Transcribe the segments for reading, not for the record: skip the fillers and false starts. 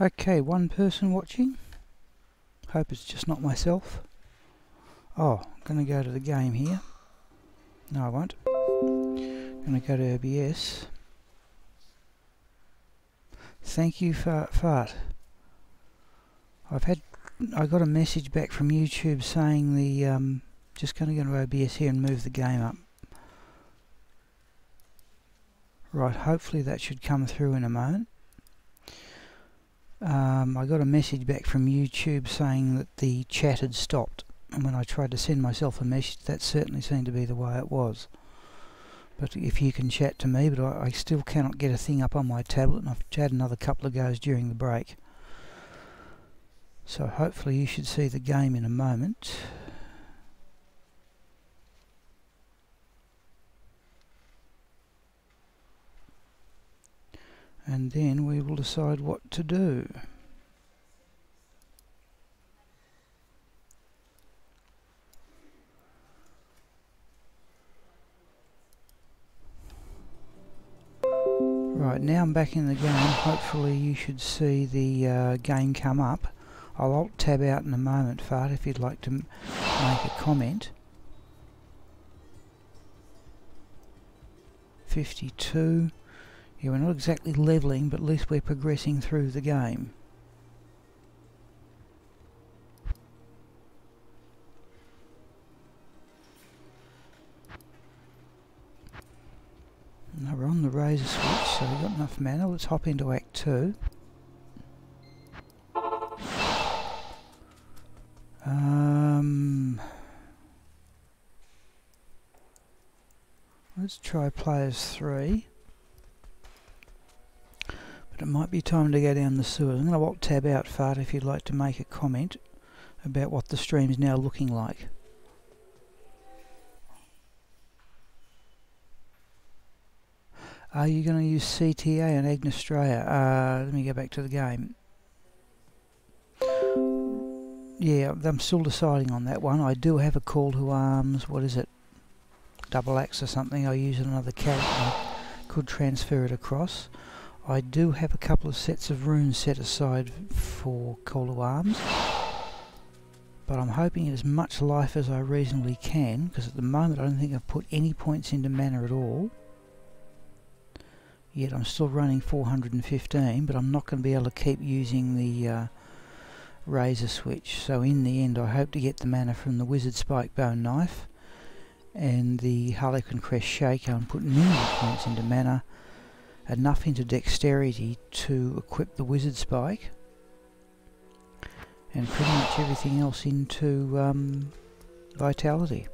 Okay, one person watching. Hope it's just not myself. Oh, I'm going to go to the game here. No, I won't. I'm going to go to OBS. Thank you, Fart. I got a message back from YouTube saying the just going to go to OBS here and move the game up. Right, hopefully that should come through in a moment. I got a message back from YouTube saying that the chat had stopped, and when I tried to send myself a message, that certainly seemed to be the way it was. But if you can chat to me, but I still cannot get a thing up on my tablet, and I've had another couple of goes during the break. So hopefully you should see the game in a moment. And then we will decide what to do. Right, now I'm back in the game. Hopefully you should see the game come up. I'll Alt-Tab out in a moment, Fart, if you'd like to make a comment. 52. Yeah, we're not exactly levelling, but at least we're progressing through the game. Now we're on the razor switch, so we've got enough mana. Let's hop into Act 2. Let's try players 3. But it might be time to go down the sewers. I'm going to Alt-Tab out, Fart, if you'd like to make a comment about what the stream's now looking like. Are you going to use CTA and Agneyastra? Let me go back to the game. Yeah, I'm still deciding on that one. I do have a call to arms, what is it? Double axe or something. I use another character. I could transfer it across. I do have a couple of sets of runes set aside for call to arms, but I'm hoping as much life as I reasonably can, because at the moment I don't think I've put any points into mana at all. Yet I'm still running 415, but I'm not going to be able to keep using the razor switch. So in the end I hope to get the mana from the wizard spike bone knife and the Harlequin crest shaker and put minimal points into mana, enough into dexterity to equip the wizard spike, and pretty much everything else into vitality.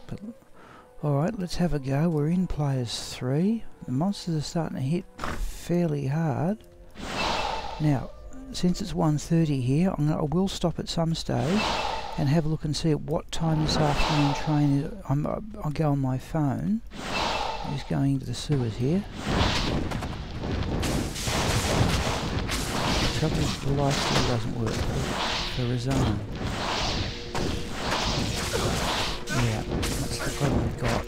But alright, let's have a go. We're in players 3. The monsters are starting to hit fairly hard. Now, since it's 1:30 here, I will stop at some stage and have a look and see at what time this afternoon train is. I'll go on my phone. I'm just going into the sewers here. The trouble is the light still doesn't work for Razan. Yeah, that's the problem we've got.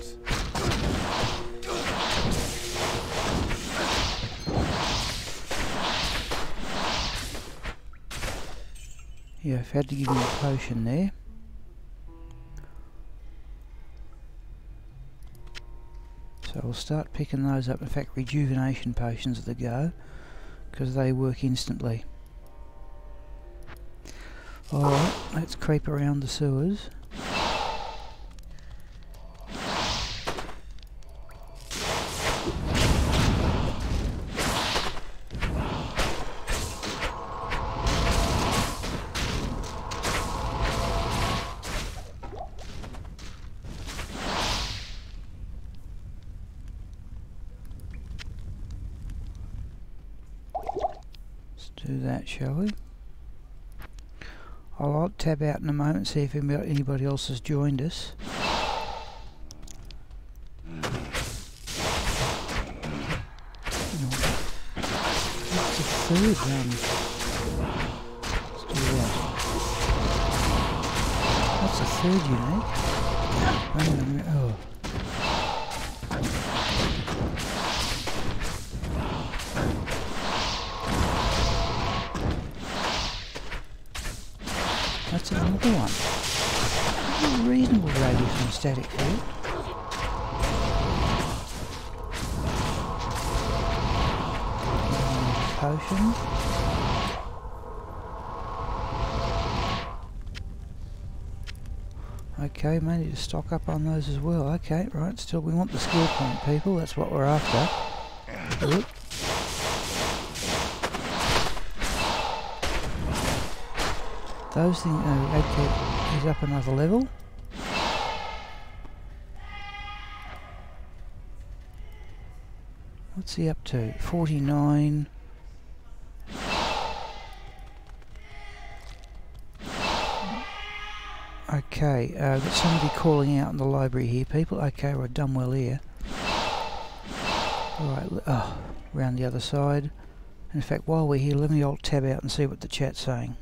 Yeah, I've had to give him a potion there. So we'll start picking those up. In fact, rejuvenation potions are the go, because they work instantly. Alright, let's creep around the sewers. Do that, shall we? I'll Alt-Tab out in a moment, see if anybody else has joined us. That's the third run. Let's do that. That's the third unique. Oh. another one. A reasonable radius on static field. Potion. Okay, may need to stock up on those as well. Okay, right, still we want the skill point, people, that's what we're after. Oop. Those things, okay, he's up another level. What's he up to? 49. Okay, got somebody calling out in the library here, people. Okay, we're done well here. Right, round the other side. In fact, while we're here, let me alt tab out and see what the chat's saying.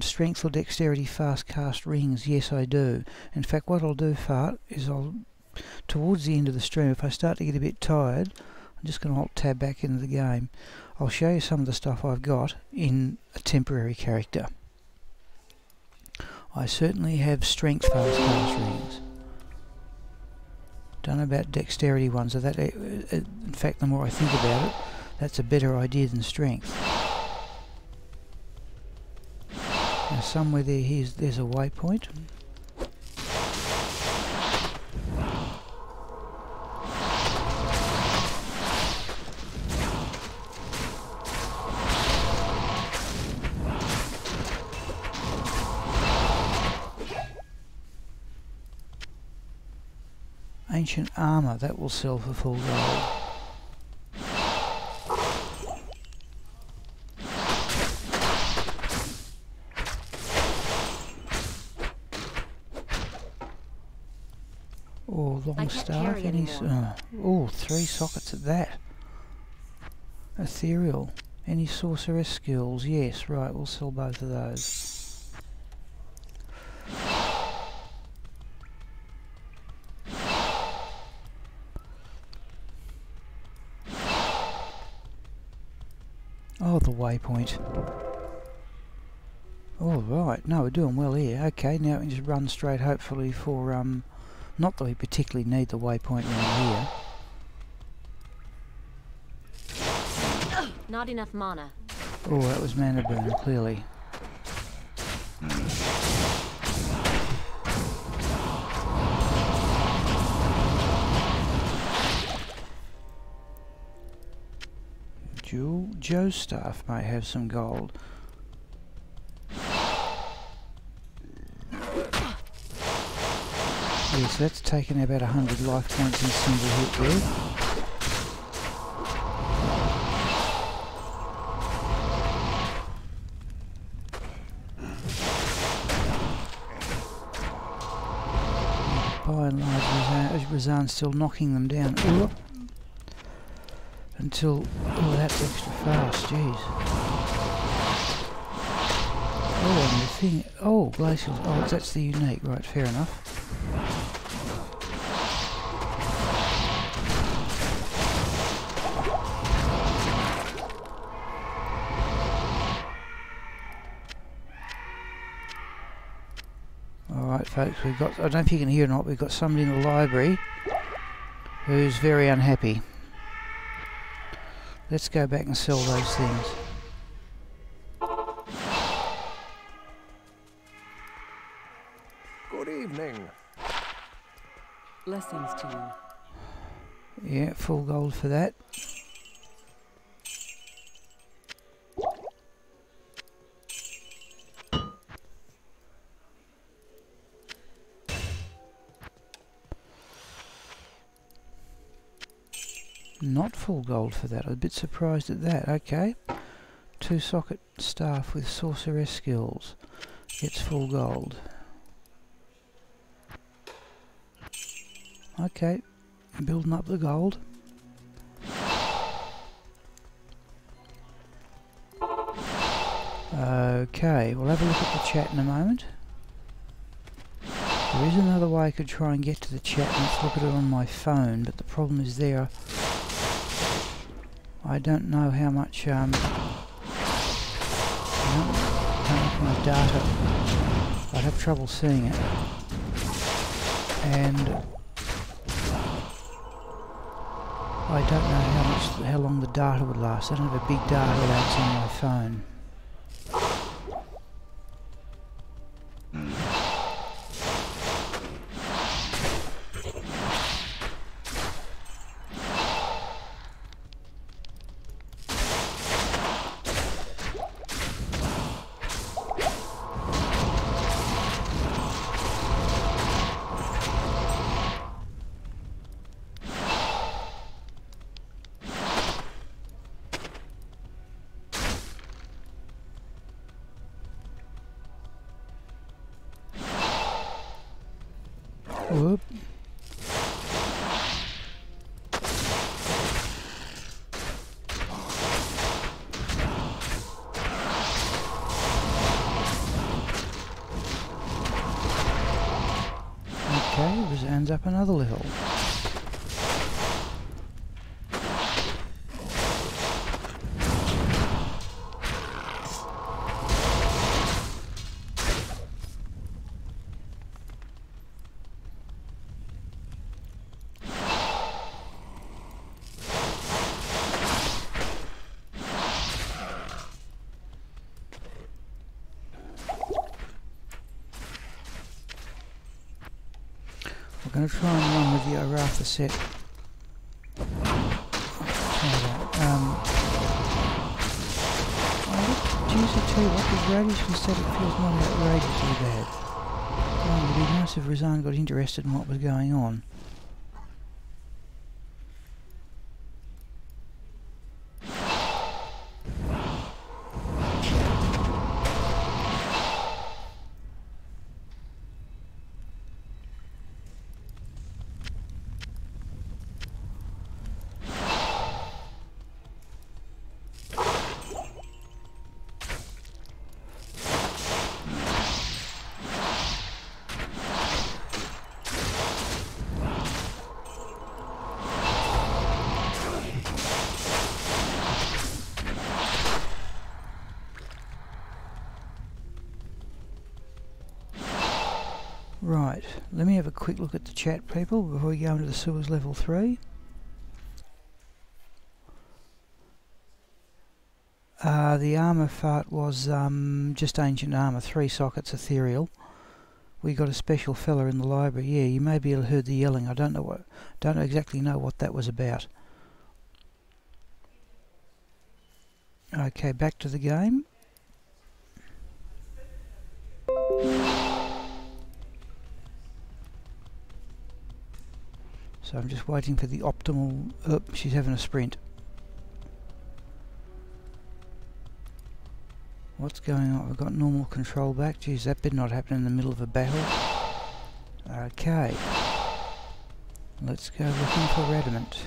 Strength or dexterity fast cast rings? Yes, I do. In fact, what I'll do, Fart, is towards the end of the stream, if I start to get a bit tired, I'm just going to alt tab back into the game. I'll show you some of the stuff I've got in a temporary character. I certainly have strength fast cast rings. Don't know about dexterity ones. So that, in fact, the more I think about it, that's a better idea than strength. Now somewhere there's a waypoint. Ancient armour, that will sell for full gold. Oh, long staff, any... oh, 3 sockets at that. Ethereal. Any sorceress skills? Yes, right, we'll sell both of those. Oh, the waypoint. Oh, right. No, we're doing well here. Okay, now we can just run straight, hopefully, for, not that we particularly need the waypoint around here. Not enough mana. Oh, that was mana burn, clearly. Joe's staff might have some gold. Yes, that's taken about 100 life points in a single hit there. By and large, Razan's still knocking them down. Ooh. Until, oh, that's extra fast, jeez. Oh, and the thing, oh, glacials, oh, that's the unique, right, fair enough. Alright folks, we've got, I don't know if you can hear or not, we've got somebody in the library who's very unhappy. Let's go back and sell those things. Good evening. Blessings to you. Yeah, full gold for that. Not full gold for that. I'm a bit surprised at that. Okay. 2 socket staff with sorceress skills. Gets full gold. Okay. Building up the gold. Okay. We'll have a look at the chat in a moment. There is another way I could try and get to the chat. Let's look at it on my phone. But the problem is there... I don't know how much I don't know my data. I'd have trouble seeing it, and I don't know how long the data would last. I don't have a big data allowance on my phone. Whoop. Okay, this ends up another level. I'm going to try and run with the Agneyastra set. Geez, I tell you what, the radius instead it feels not outrageously bad. It would be nice if Razan got interested in what was going on. Right, let me have a quick look at the chat, people, before we go into the sewers level 3. The armour fart was just ancient armour, 3 sockets, ethereal. We got a special fella in the library. Yeah, you may be able to hear the yelling. I don't exactly know what that was about. Okay, back to the game. So I'm just waiting for the optimal... Oh, she's having a sprint. What's going on? We've got normal control back. Geez, that did not happen in the middle of a battle. Okay. Let's go looking for Radamant.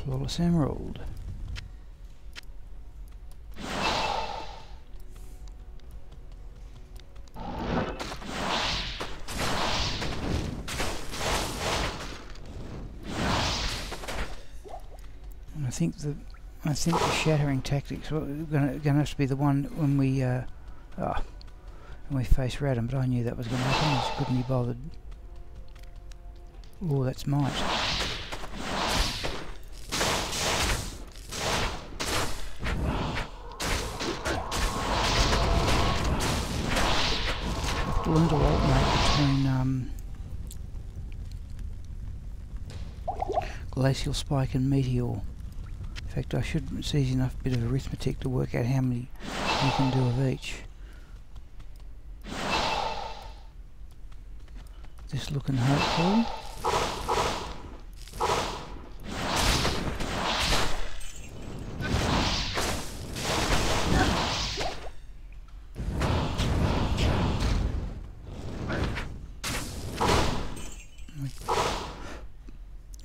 Flawless emerald. I think the shattering tactics were going to have to be the one when we face Radam, but I knew that was going to happen. I just couldn't be bothered. Oh, that's might. learn to alternate between glacial spike and meteor. In fact, it's easy enough bit of arithmetic to work out how many you can do of each. This looking hopeful.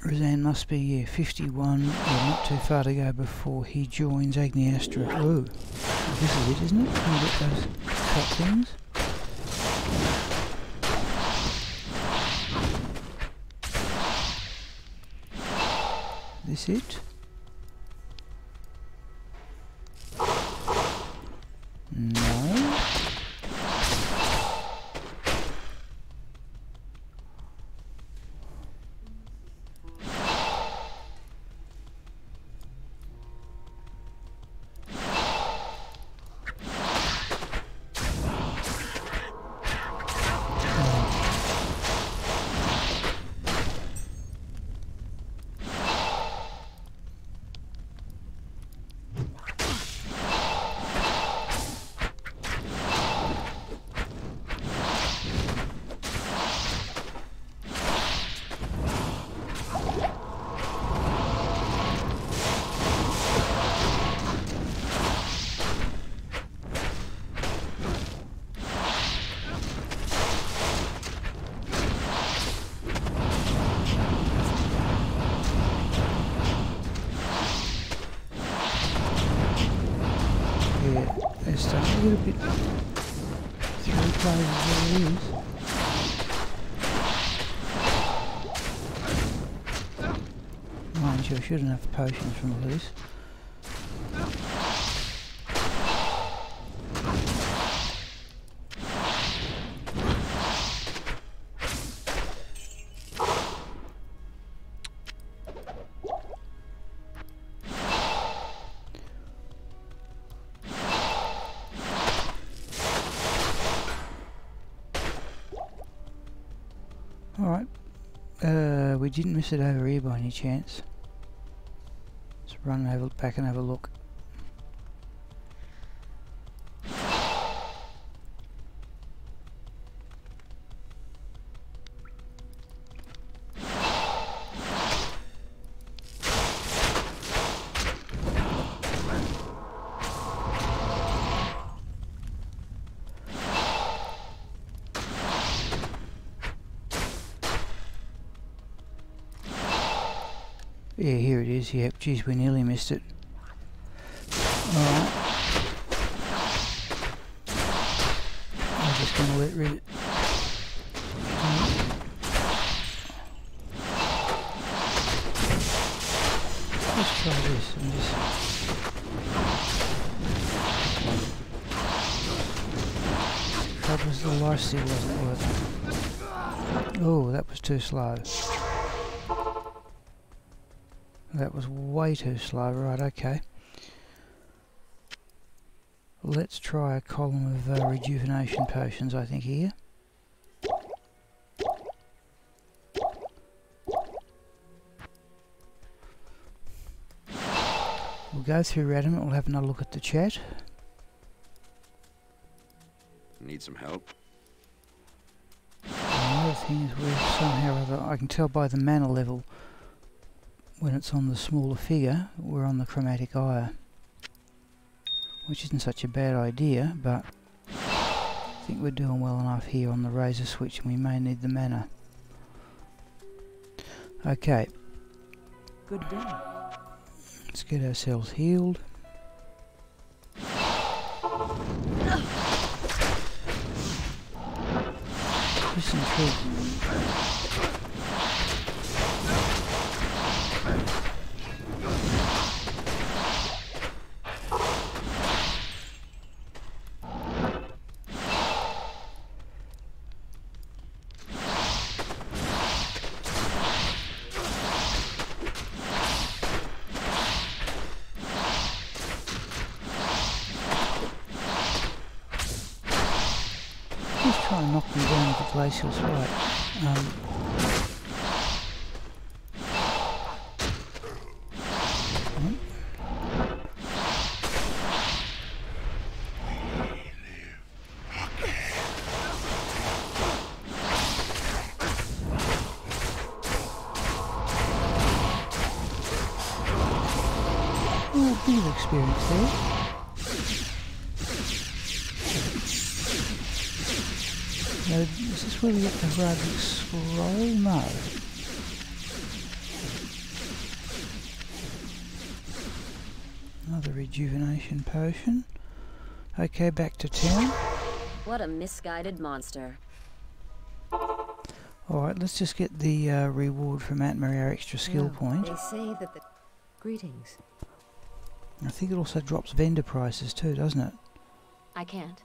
Roseanne must be, yeah, 51, not too far to go before he joins Agneyastra. Oh, this is it, isn't it? Can you get those top things? This it? No. It's starting to get a bit through places where it is. Mind you, I should have enough potions from these. Alright, we didn't miss it over here by any chance. Let's run over, back and have a look. Yeah, here it is. Yep, geez, we nearly missed it. Alright. I'm just going to let rid. Let's try this and just. Trouble is the life steal wasn't working. Oh, that was too slow. That was way too slow. Right, okay. Let's try a column of rejuvenation potions, I think, here. We'll go through Radam, we'll have another look at the chat. Need some help? And the other thing is we somehow or other, I can tell by the mana level when it's on the smaller figure, we're on the chromatic ire. Which isn't such a bad idea, but I think we're doing well enough here on the razor switch and we may need the mana. Okay. Good day. Let's get ourselves healed. Just intrigued. just try and knock them down with the glacial spike. Oh, bit of experience there. Now, is this where we get the rugged scroll? No. Another rejuvenation potion. Okay, back to town. What a misguided monster. Alright, let's just get the reward from Atma, our extra skill point. They say that the... Greetings. I think it also drops vendor prices too, doesn't it? I can't.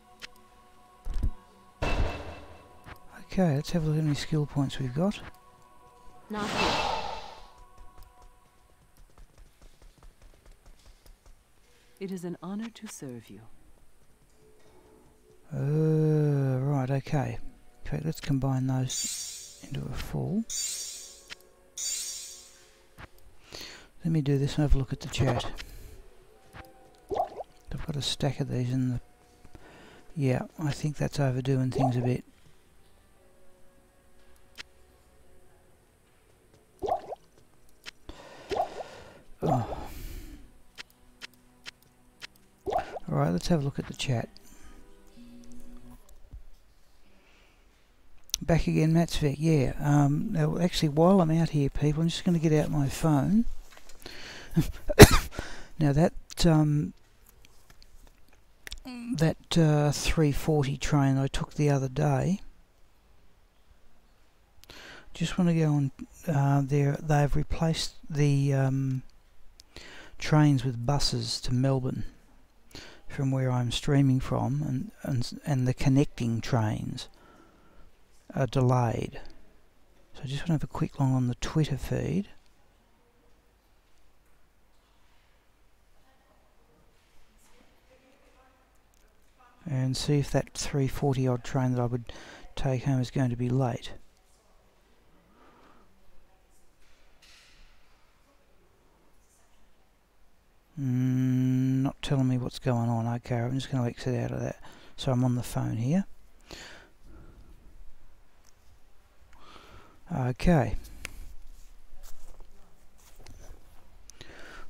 Okay, let's have a look at how many skill points we've got. Not here. It is an honor to serve you. Right, okay. Okay, let's combine those into a full. Let me do this and have a look at the chat. I've got a stack of these in the... Yeah, I think that's overdoing things a bit. Oh. Alright, let's have a look at the chat. Back again, Matsvik, yeah. Now, actually, while I'm out here, people, I'm just going to get out my phone. Now, that 340 train I took the other day, just want to go on there. They've replaced the trains with buses to Melbourne from where I'm streaming from, and the connecting trains are delayed. So I just want to have a quick look on the Twitter feed. And see if that 340 odd train that I would take home is going to be late. Not telling me what's going on. Okay, I'm just going to exit out of that. So I'm on the phone here. Okay.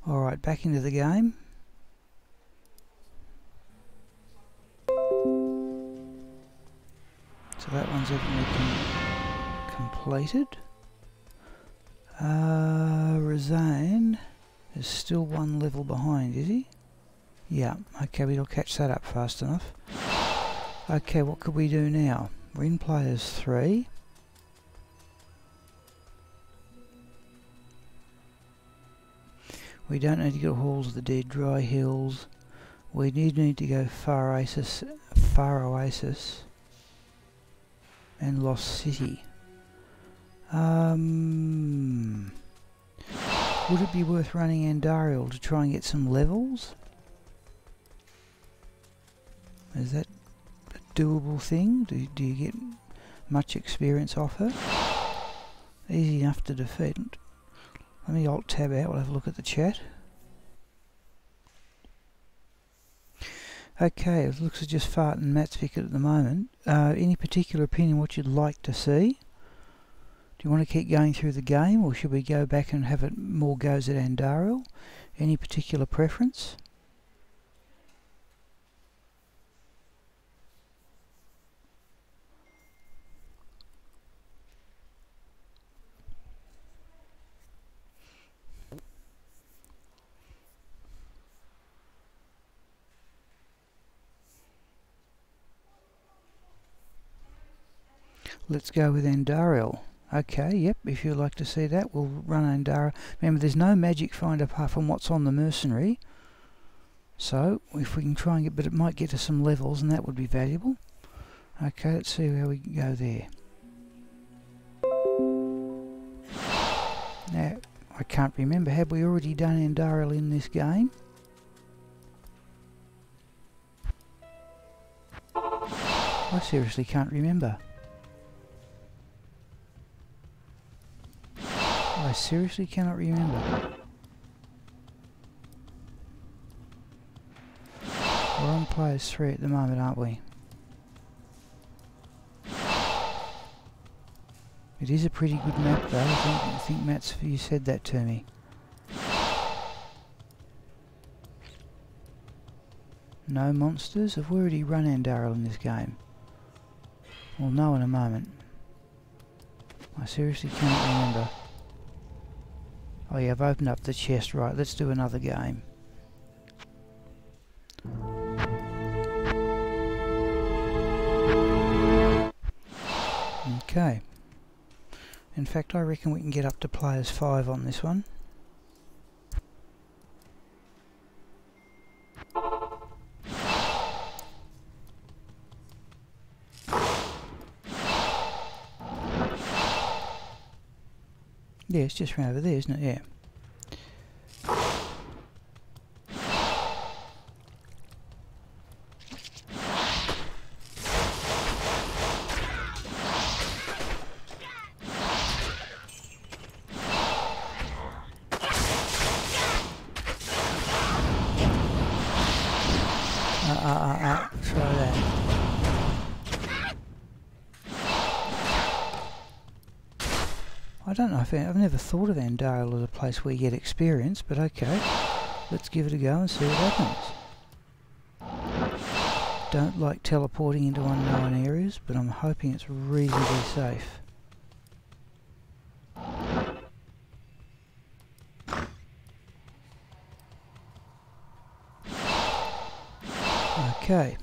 Alright, back into the game. So that one's definitely completed. Razane is still one level behind, is he? Yeah, okay, we'll catch that up fast enough. Okay, what could we do now? We're in players 3. We don't need to go Halls of the Dead, Dry Hills. We need to go Far Oasis, and Lost City. Would it be worth running Andariel to try and get some levels? Is that a doable thing? Do you get much experience off her? Easy enough to defeat. Let me alt tab out, we'll have a look at the chat. Okay, it looks like just farting Matsvik at the moment. Any particular opinion what you'd like to see? Do you want to keep going through the game, or should we go back and have it more goes at Andariel? Any particular preference? Let's go with Andariel. Okay, yep, if you'd like to see that, we'll run Andariel. Remember, there's no magic find apart from what's on the mercenary. So, if we can try and get, but it might get us some levels, and that would be valuable. Okay, let's see how we go there. Now, I can't remember, have we already done Andariel in this game? I seriously can't remember. I seriously cannot remember. We're on players 3 at the moment, aren't we? It is a pretty good map though. I think Matt's, you said that to me. No monsters? Have we already run Andorra in this game? We'll know in a moment. I seriously can't remember. Oh yeah, I've opened up the chest. Right, let's do another game. Okay. In fact, I reckon we can get up to players 5 on this one. Yeah, it's just round over there, isn't it? Yeah. Try that. I don't know if I've never thought of Andale as a place where you get experience, but okay, let's give it a go and see what happens. Don't like teleporting into unknown areas, but I'm hoping it's reasonably safe. Okay.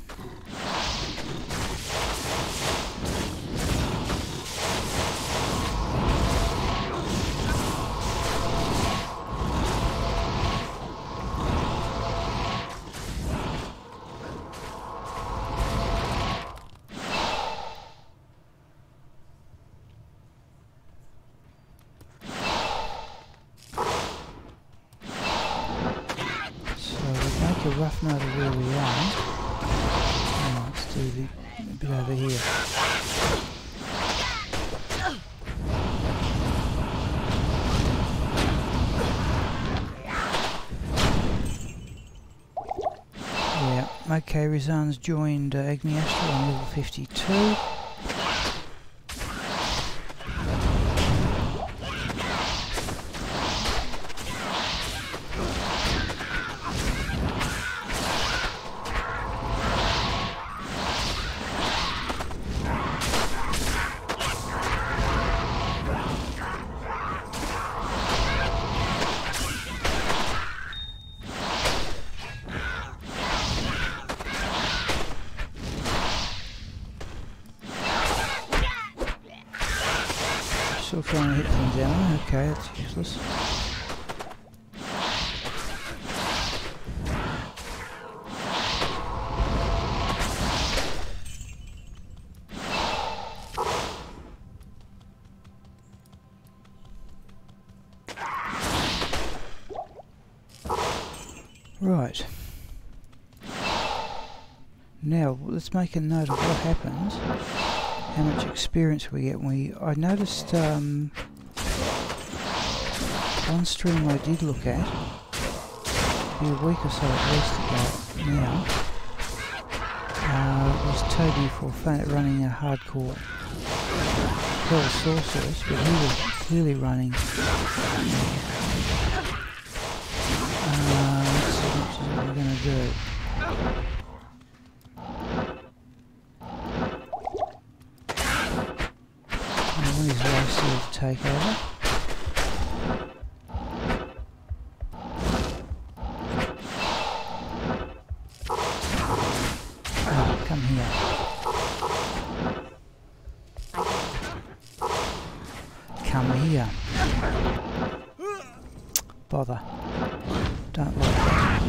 A rough note of where we are. Oh, let's do the bit over here. Yeah, okay, Rizan's joined Agneyastra on level 52. Still trying to hit things down. Okay, that's useless. Right. Now let's make a note of what happens. How much experience we get. I noticed one stream I did look at, maybe a week or so at least ago now, was Toby for running a hardcore Hell Sorceress, but he was clearly running let's see what we're going to do. His life steal to take over. Oh, come here. Come here. Bother. Don't like that.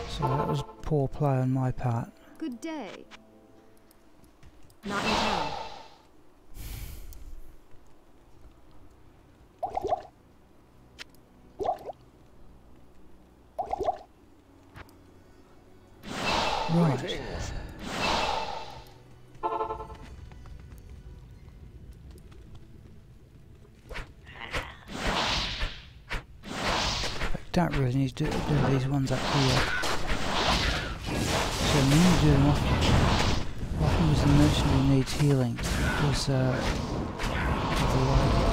So that was poor play on my part. Good day. Not in town. Right. Don't really need to do these ones up here. So when you do them often as the mercenary needs healing because of the logo.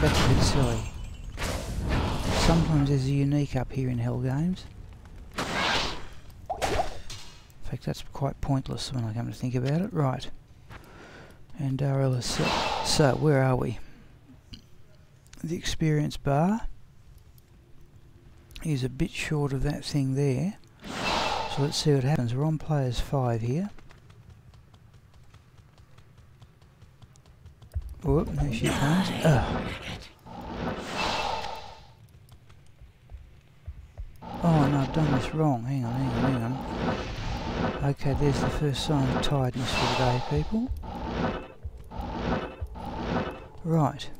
That's a bit silly. Sometimes there's a unique up here in Hell Games. In fact, that's quite pointless when I come to think about it. Right. And RL is set. So, where are we? The experience bar is a bit short of that thing there. So let's see what happens. We're on players 5 here. Whoop, there she comes. Oh no, I've done this wrong. Hang on. Okay, there's the first sign of tiredness for the day, people. Right.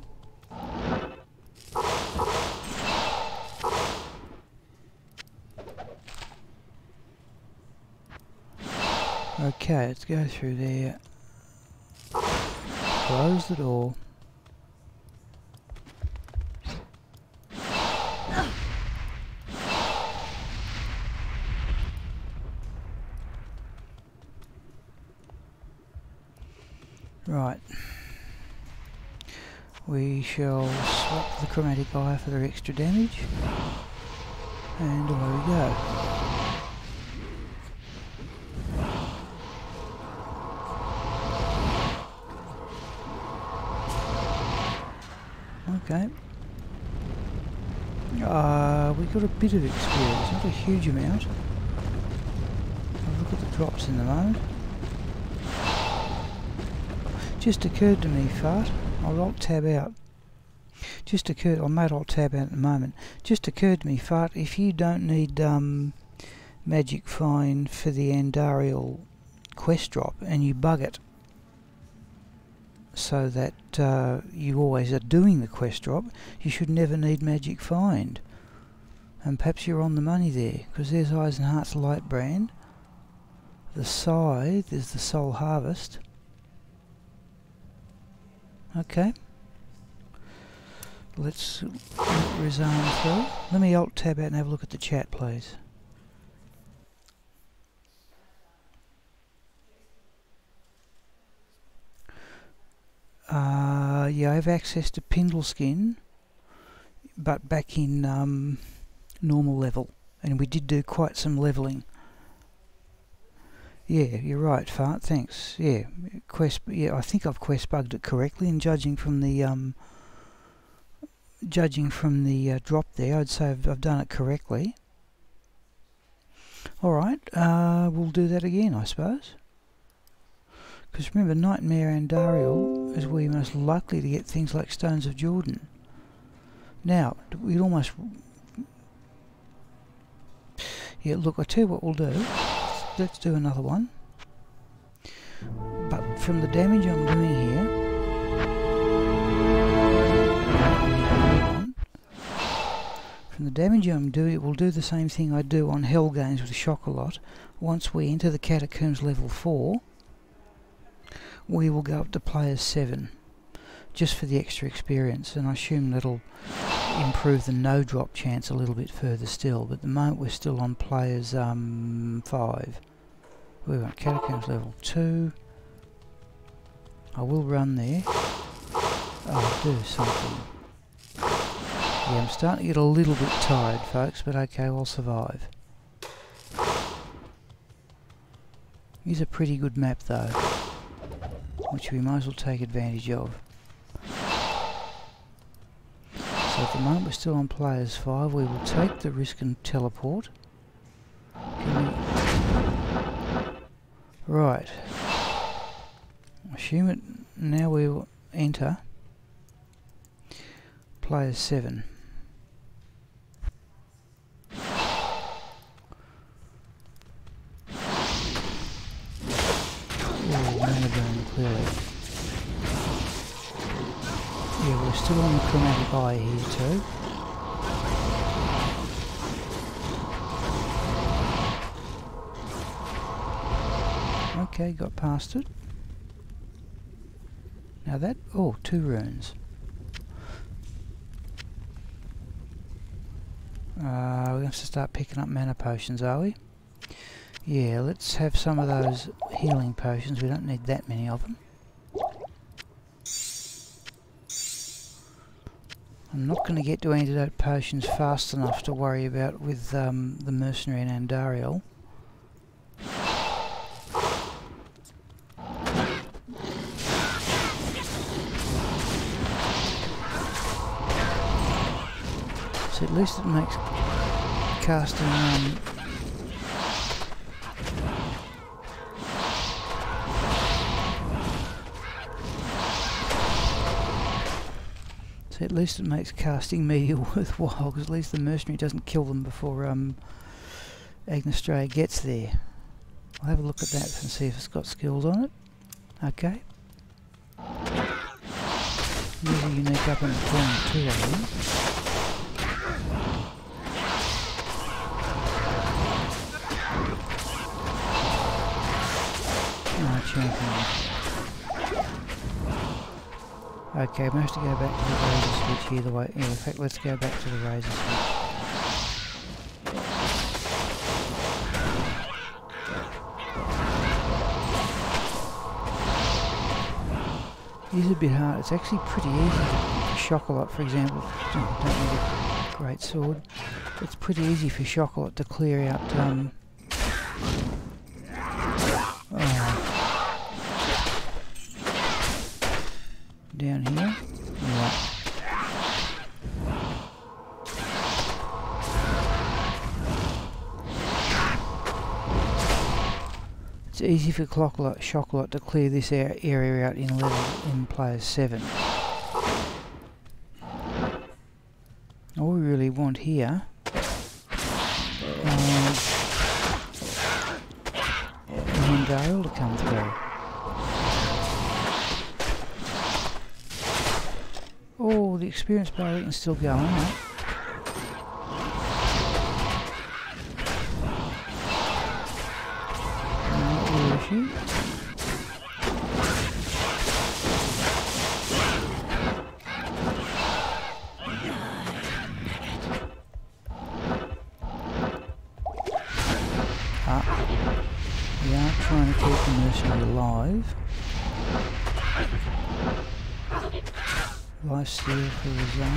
Okay, let's go through there. Close the door. Right. We shall swap the chromatic eye for their extra damage. And away we go. Okay. We got a bit of experience, not a huge amount. I'll look at the drops in the moment. Just occurred to me, Fart. I'll Alt-Tab out. I might Alt-Tab out at the moment. Just occurred to me, Fart, if you don't need Magic Find for the Andariel quest drop and you bug it so that you always are doing the quest drop, you should never need Magic Find. And perhaps you're on the money there, because there's Eyes and Heart's Light Brand. The Scythe is the Soul Harvest. Okay. Let's resign through. Let me Alt-Tab out and have a look at the chat, please. Yeah, I have access to Pindleskin, but back in normal level, and we did do quite some levelling. Yeah, you're right, Fart. Thanks. Yeah, I think I've quest bugged it correctly, and judging from the drop there, I'd say I've done it correctly. All right, we'll do that again, I suppose. Because remember, Nightmare Andariel is where you're most likely to get things like Stones of Jordan. Now, we'd almost... Yeah, look, I'll tell you what we'll do. Let's do another one. But from the damage I'm doing here... From the damage I'm doing, it will do the same thing I do on Hell Games with Shock-A-Lot. Once we enter the Catacombs level 4... we will go up to players 7 just for the extra experience, and I assume that'll improve the no drop chance a little bit further still, but at the moment we're still on players 5. We're on Catacombs level 2. I will run there. I'll do something. Yeah, I'm starting to get a little bit tired, folks, but okay, I'll survive. Here's a pretty good map though, which we might as well take advantage of. So at the moment we're still on players 5. We will take the risk and teleport. Right. Assume it. Now we will enter players 7. Clearly. Yeah, we're still on the chromatic eye here too. Okay, got past it. Now that, oh, 2 runes. We're going to have to start picking up mana potions, are we? Yeah, let's have some of those healing potions. We don't need that many of them. I'm not going to get to antidote potions fast enough to worry about with the mercenary and Andariel. So at least it makes casting so at least it makes casting media worthwhile, because at least the mercenary doesn't kill them before Agneyastra gets there. I'll have a look at that and see if it's got skills on it. Okay. These are unique up in the corner too, I think. Champion. Okay, we have to go back to the razor switch here. The way, yeah, in fact, let's go back to the razor switch. It is a bit hard. It's actually pretty easy to Chocolat, for example. Don't need a great sword. It's pretty easy for Chocolat to clear out. Down here. Yeah. It's easy for Chocolat to clear this area out in player 7. All we really want here is Andariel to come through. Oh, the experience bar can still go on, right? No real issue. We are trying to keep the mercenary alive. Life steal for the zone.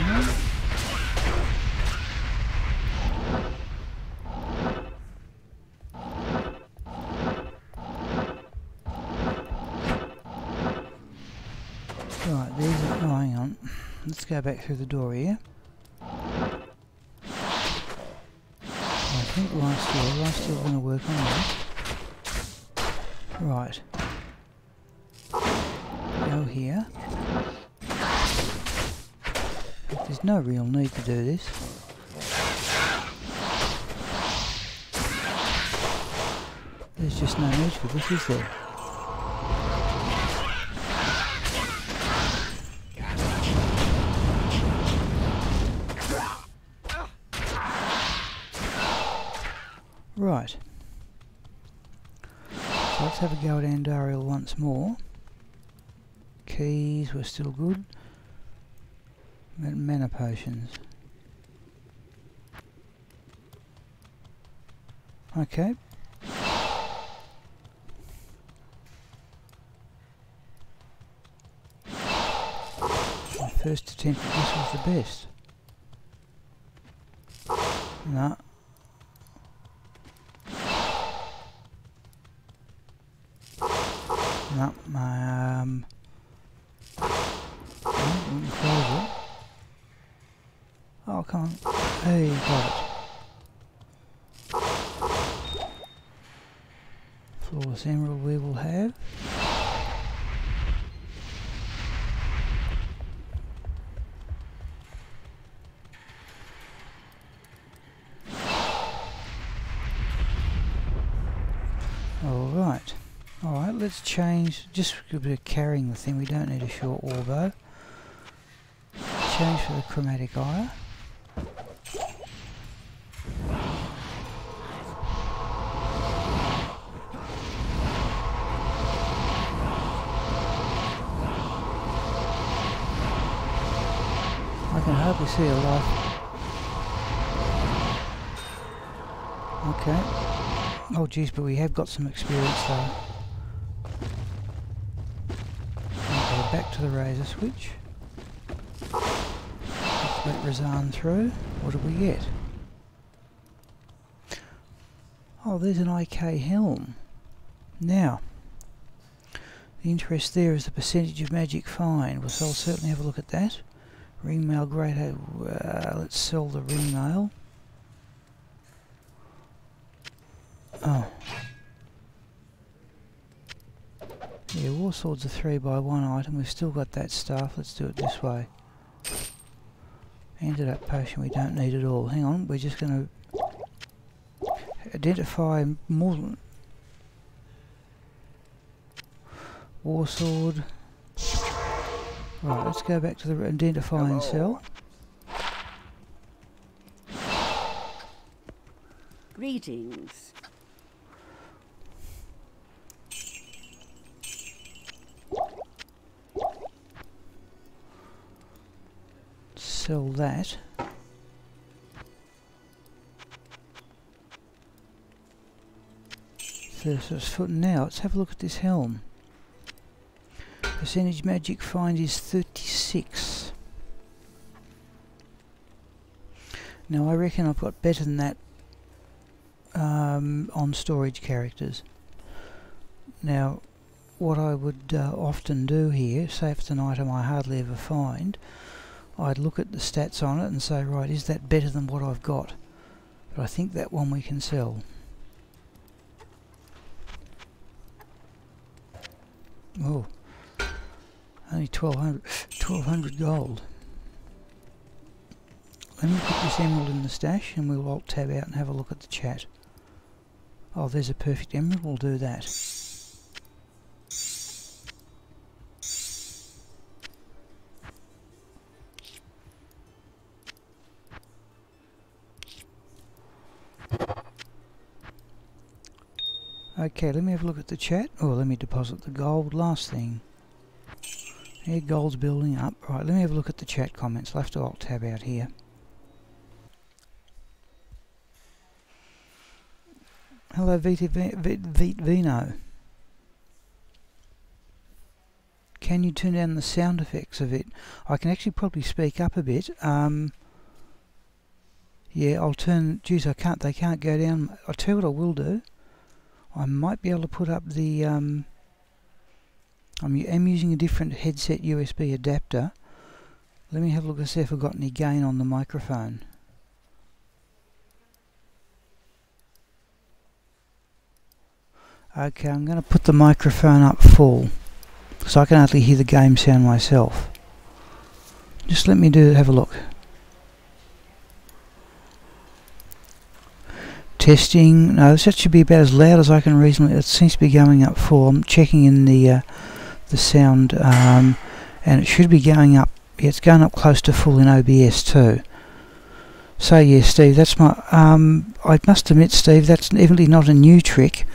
Right, these are, oh, hang on. Let's go back through the door here. I think life steal going to work on that. Right. Go here. There's no real need to do this. There's just no need for this, is there? Right. So let's have a go at Andariel once more. Keys were still good. Mana potions. Okay. My first attempt at this was the best. No. No, my close it. Oh, come on. Hey, got it. Flawless emerald we will have. Alright, let's change, just a bit of carrying the thing, we don't need a short war bow. Change for the chromatic ire. We see a life. Okay. Oh geez, but we have got some experience though. Okay, back to the razor switch. Let's let Razan through. What do we get? Oh, there's an IK helm. Now, the interest there is the percentage of magic find. Well, so I'll certainly have a look at that. Ring mail, great. Let's sell the ring mail. Oh. Yeah, war swords are 3x1 item. We've still got that staff. Let's do it this way. Antidote potion we don't need at all. Hang on, we're just going to identify more. War sword. Right, let's go back to the identify and sell. Greetings. Sell that. First foot. Now let's have a look at this helm. Percentage magic find is 36. Now I reckon I've got better than that on storage characters. Now what I would often do here, say if it's an item I hardly ever find, I'd look at the stats on it and say, right, is that better than what I've got? But I think that one we can sell. Oh, only 1200 gold. Let me put this emerald in the stash and we'll alt tab out and have a look at the chat. Oh, there's a perfect emerald, we'll do that. Okay, let me have a look at the chat. Oh, let me deposit the gold. Last thing. Yeah, gold's building up. Right, let me have a look at the chat comments. I'll have to alt tab out here. Hello, Vino. Can you turn down the sound effects of it? I can actually probably speak up a bit. Yeah, I'll turn. Geez, I can't. They can't go down. I'll tell you what I will do. I might be able to put up the. I'm using a different headset USB adapter. Let me have a look and see if I've got any gain on the microphone. Okay, I'm going to put the microphone up full, so I can hardly hear the game sound myself. Just let me have a look. Testing. No, that should be about as loud as I can reasonably. It seems to be going up full. I'm checking in the sound, and it should be going up. Yeah, it's going up close to full in OBS too. So yeah, Steve, that's my. I must admit, Steve, that's evidently not a new trick.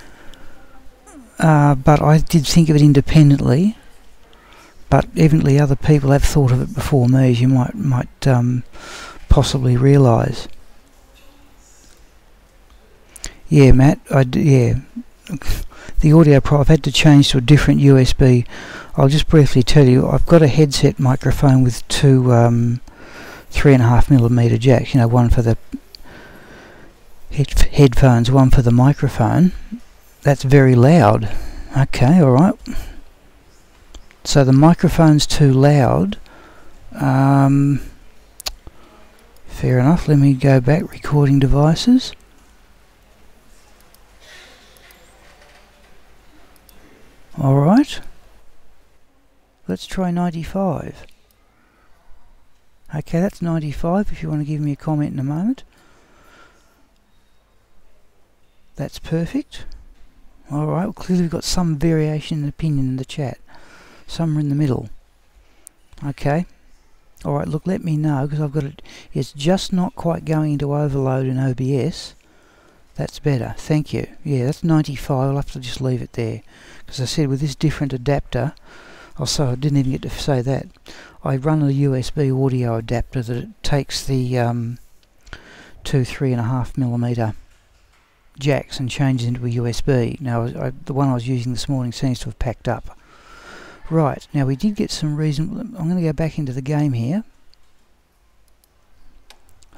But I did think of it independently. But evidently other people have thought of it before me, as you might possibly realise. Yeah, Matt. Yeah. The audio I've had to change to a different USB. I'll just briefly tell you, I've got a headset microphone with two 3.5mm jacks. You know, one for the headphones, one for the microphone. That's very loud. Okay, alright. So the microphone's too loud. Fair enough. Let me go back. Recording devices. Alright. Let's try 95. Okay, that's 95 if you want to give me a comment in a moment. That's perfect. Alright, well, clearly we've got some variation in opinion in the chat. Some are in the middle. Okay. Alright, look, let me know, because I've got it. It's just not quite going into overload in OBS. That's better. Thank you. Yeah, that's 95. I'll have to just leave it there. Because I said with this different adapter, Oh, so I didn't even get to say that. I run a USB audio adapter that takes the 2 3.5mm jacks and changes into a USB. Now, the one I was using this morning seems to have packed up. Right, now we did get some reason. I'm going to go back into the game here.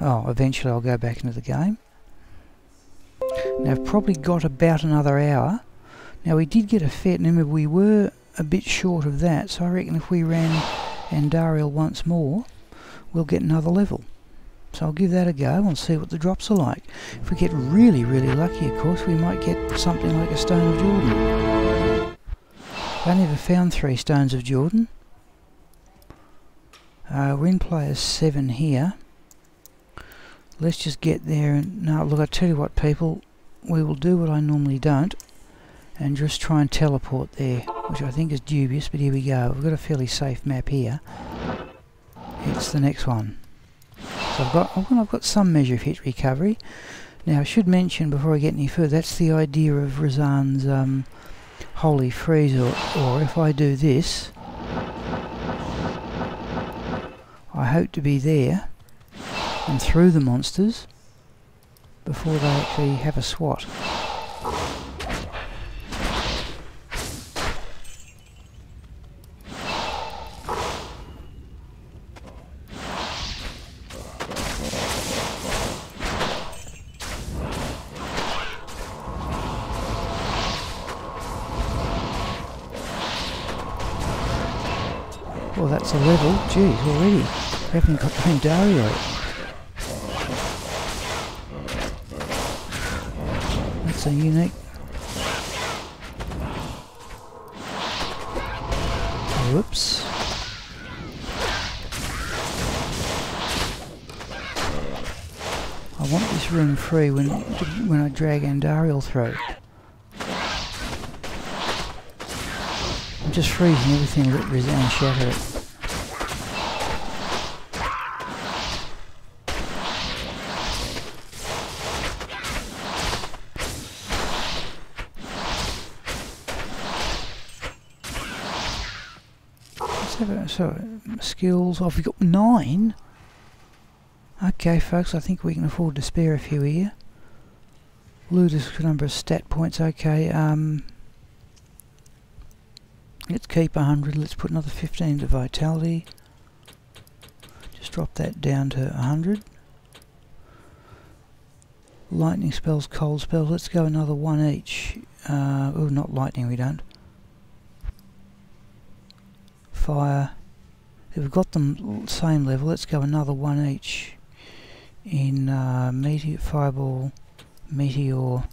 Oh, eventually I'll go back into the game. Now I've probably got about another hour. Now we did get a fair, remember we were a bit short of that, so I reckon if we ran Andariel once more, we'll get another level. So I'll give that a go and see what the drops are like. If we get really, really lucky, of course, we might get something like a Stone of Jordan. I never found 3 Stones of Jordan. We're in players 7 here. Let's just get there and... No, look, I tell you what, people, we will do what I normally don't and just try and teleport there, which I think is dubious, but here we go. We've got a fairly safe map here. It's the next one. So I've got some measure of hit recovery. Now I should mention before I get any further, that's the idea of Razan's Holy Freeze, or if I do this, I hope to be there and through the monsters before they actually have a swat. Well, that's a level. Jeez, already. We haven't got Pandario. That's a unique. Whoops. I want this room free when I drag Andariel through. I'm just freezing everything, let Razan shatter it. So, skills, oh, we've got 9? Okay folks, I think we can afford to spare a few here. Ludicrous number of stat points, okay, let's keep 100, let's put another 15 to vitality. Just drop that down to 100. Lightning spells, cold spells, let's go another 1 each. Oh, not lightning, we don't. Fire. If we've got them same level, let's go another 1 each in meteor, fireball, meteor,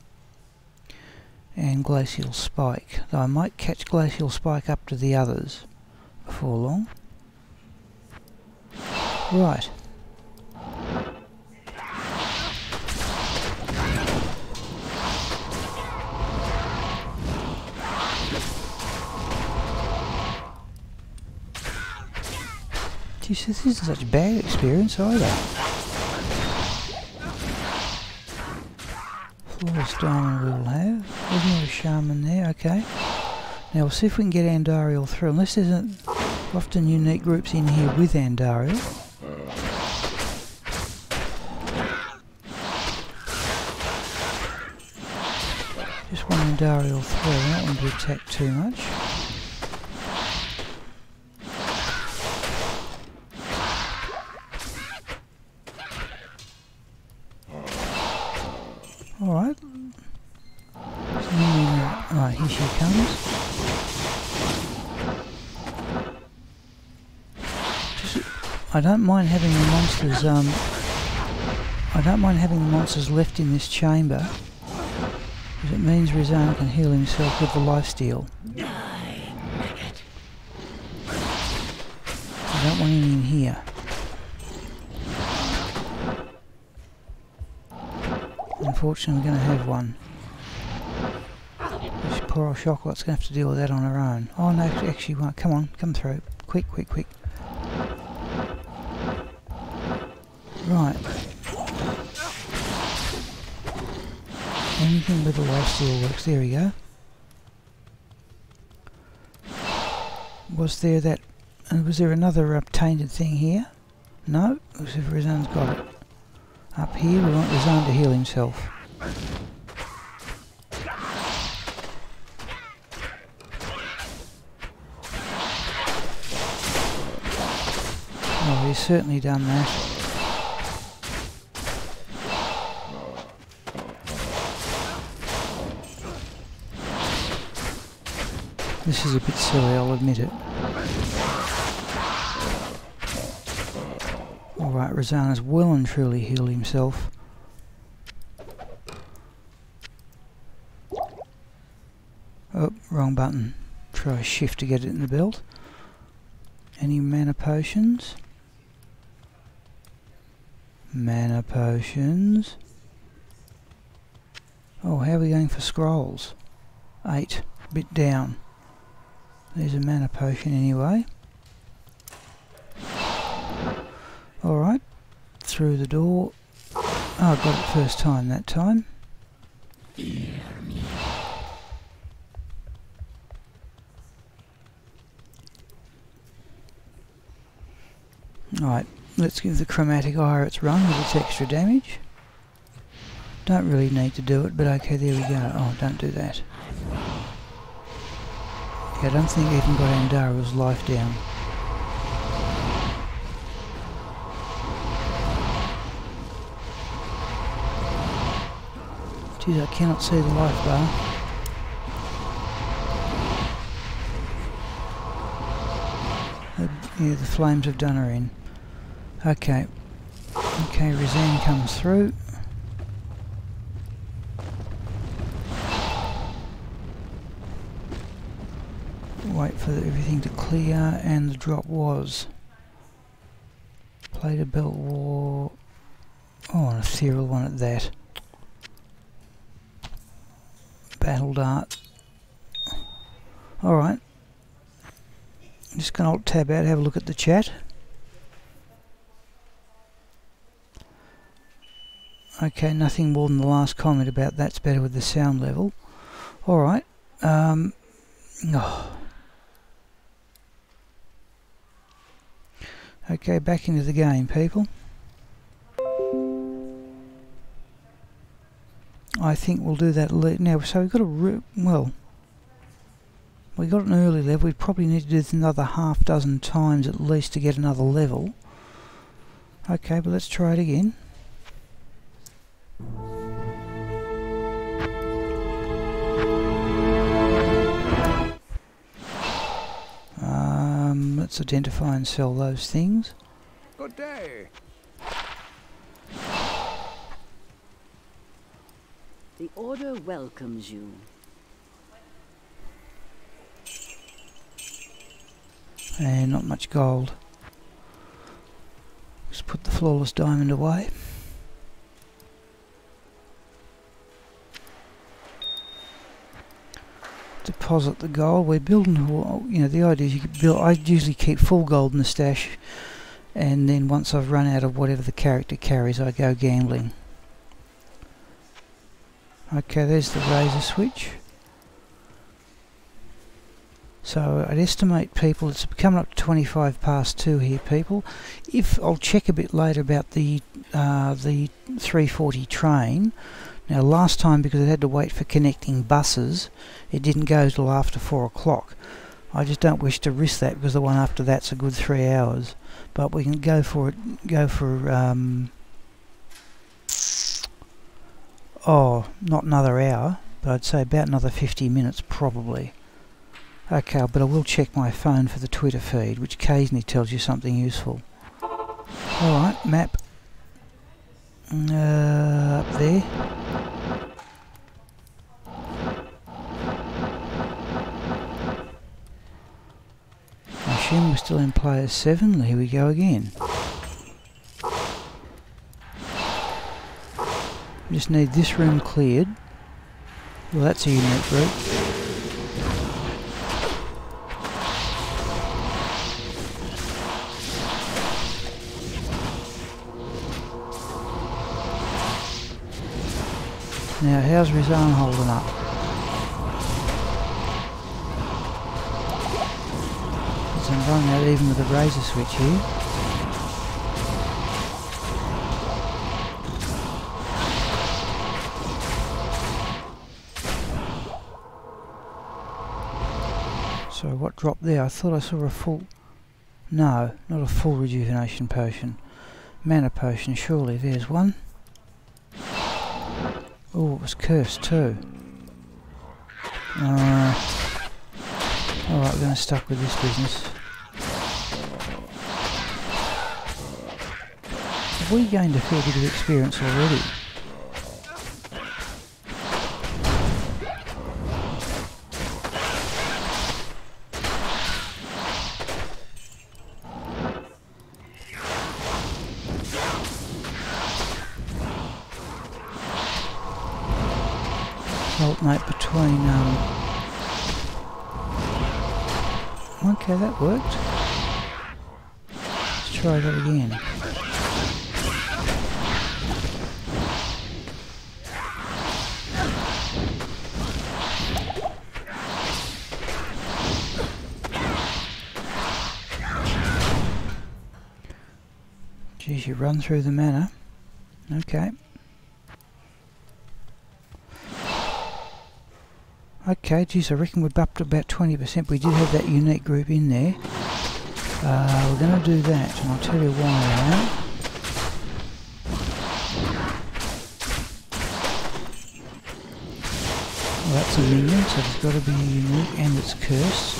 and glacial spike. Though I might catch glacial spike up to the others before long. Right. Geez, this isn't such a bad experience either. Flawless diamond we will have. There's not a shaman there, okay. Now we'll see if we can get Andariel through, unless there's often unique groups in here with Andariel. Just want Andariel through, I don't want to attack too much. Alright. Alright, here she comes. I don't mind having the monsters I don't mind having the monsters left in this chamber, because it means Razan can heal himself with the lifesteal. I don't want any in here. Unfortunately, we're going to have one. This poor old Chocolatte's going to have to deal with that on her own. Oh no, actually won't. Come on, come through. Quick, quick, quick. Right. Anything with a lifesteal works. There we go. Was there that... was there another tainted thing here? No, looks as if Razan's got it. Up here we want Razan to heal himself. Oh, he's certainly done that. This is a bit silly, I'll admit it. Alright, Razan has well and truly healed himself. Oh, wrong button. Try shift to get it in the belt. Any mana potions? Mana potions. Oh, how are we going for scrolls? 8. Bit down. There's a mana potion anyway. Alright. Through the door. Oh, I got it first time that time. Alright, let's give the chromatic ire its run with its extra damage. Don't really need to do it, but okay, there we go. Oh, don't do that. Yeah, I don't think I even got Andara's life down. Geez, I cannot see the life bar. Yeah, the flames have done her in. Okay. Okay, Razan comes through. Wait for everything to clear, and the drop was Plate of Belt War. Oh, an ethereal one at that. Battle Dart. Alright. I'm just going to alt-tab out, have a look at the chat. Okay, nothing more than the last comment about that's better with the sound level. Alright. Okay, back into the game, people. I think we'll do that now. So we've got a we got an early level. We probably need to do this another half dozen times at least to get another level. Okay, but let's try it again. Let's identify and sell those things. Good day. The Order welcomes you. And not much gold. Just put the flawless diamond away. Deposit the gold. We're building, you know, the idea is you could build. I usually keep full gold in the stash, and then once I've run out of whatever the character carries, I go gambling. Okay, there's the razor switch. So I'd estimate, people, it's coming up to 25 past 2 here, people. If I'll check a bit later about the 340 train. Now last time, because it had to wait for connecting buses, it didn't go till after 4 o'clock. I just don't wish to risk that, because the one after that's a good 3 hours. But we can go for it. Go for not another hour, but I'd say about another 50 minutes probably. Okay, but I will check my phone for the Twitter feed, which occasionally tells you something useful. Alright, map. Up there. I assume we're still in player 7. Here we go again. Just need this room cleared. Well, that's a unique route. Now, how's Razan holding up? I'm running out even with the razor switch here. So what dropped there? I thought I saw a full... No, not a full rejuvenation potion. Mana potion, surely. There's one. Oh, it was cursed too. Alright, we're going to stuck with this business. Have we gained a fair bit of experience already? Alternate between okay, that worked. Let's try that again. Geez, you run through the mana. Okay. Okay, geez, I reckon we're up to about 20%. We did have that unique group in there. We're going to do that, and I'll tell you why now. Well, that's a minion, so it's got to be unique, and it's cursed.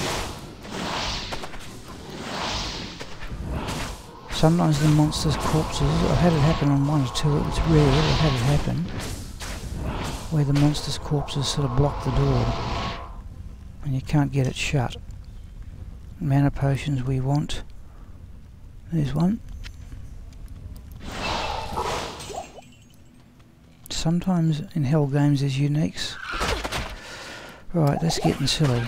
Sometimes the monster's corpses, I've had it happen on one or two, it's rare, I've had it happen, where the monster's corpses sort of block the door and you can't get it shut. Mana potions we want. There's one. Sometimes in Hell games there's uniques. Right, that's getting silly.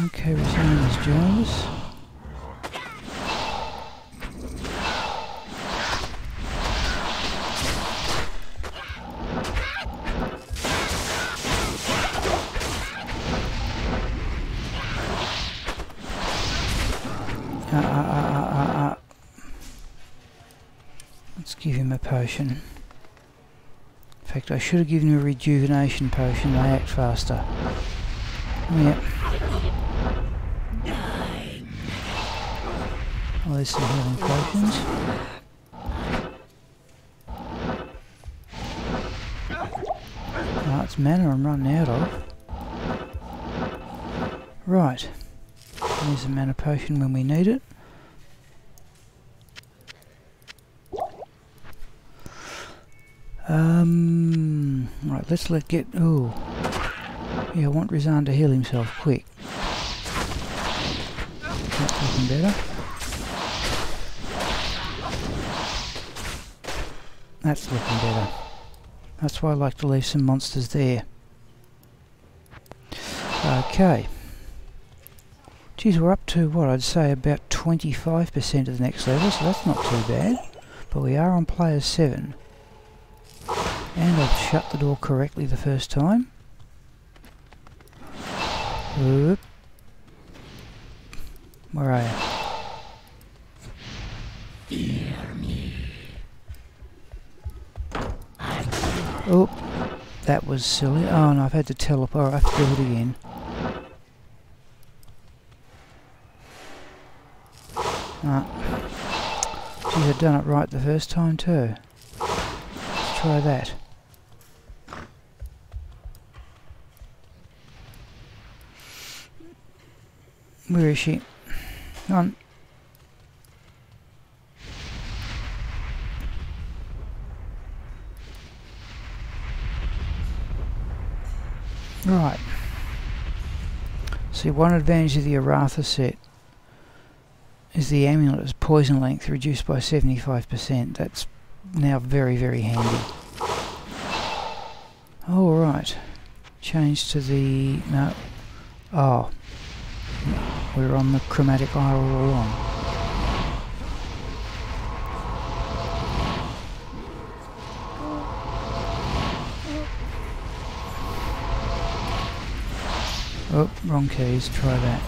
Okay, Rosanna has joined us. Let's give him a potion. In fact, I should have given him a rejuvenation potion. They act faster. Yep. Oh, there's some healing potions. Oh, it's mana I'm running out of. Right. There's a mana potion when we need it. Right, let's get... Oh. Yeah, I want Rizan to heal himself quick. That's looking better. That's looking better. That's why I like to leave some monsters there. Okay. Geez, we're up to what I'd say about 25% of the next level, so that's not too bad. But we are on player 7. And I've shut the door correctly the first time. Oop. Where are you? Hear me. Oh, that was silly. Oh no, I've had to teleport. I have to do it again. Geez, I've done it right the first time too. Let's try that. Where is she? Come on. Right. See, one advantage of the Aratha set is the amulet's poison length reduced by 75%. That's now very, very handy. All right. Change to the... No. Oh. We're on the chromatic eye all along. Oh, wrong keys, try that.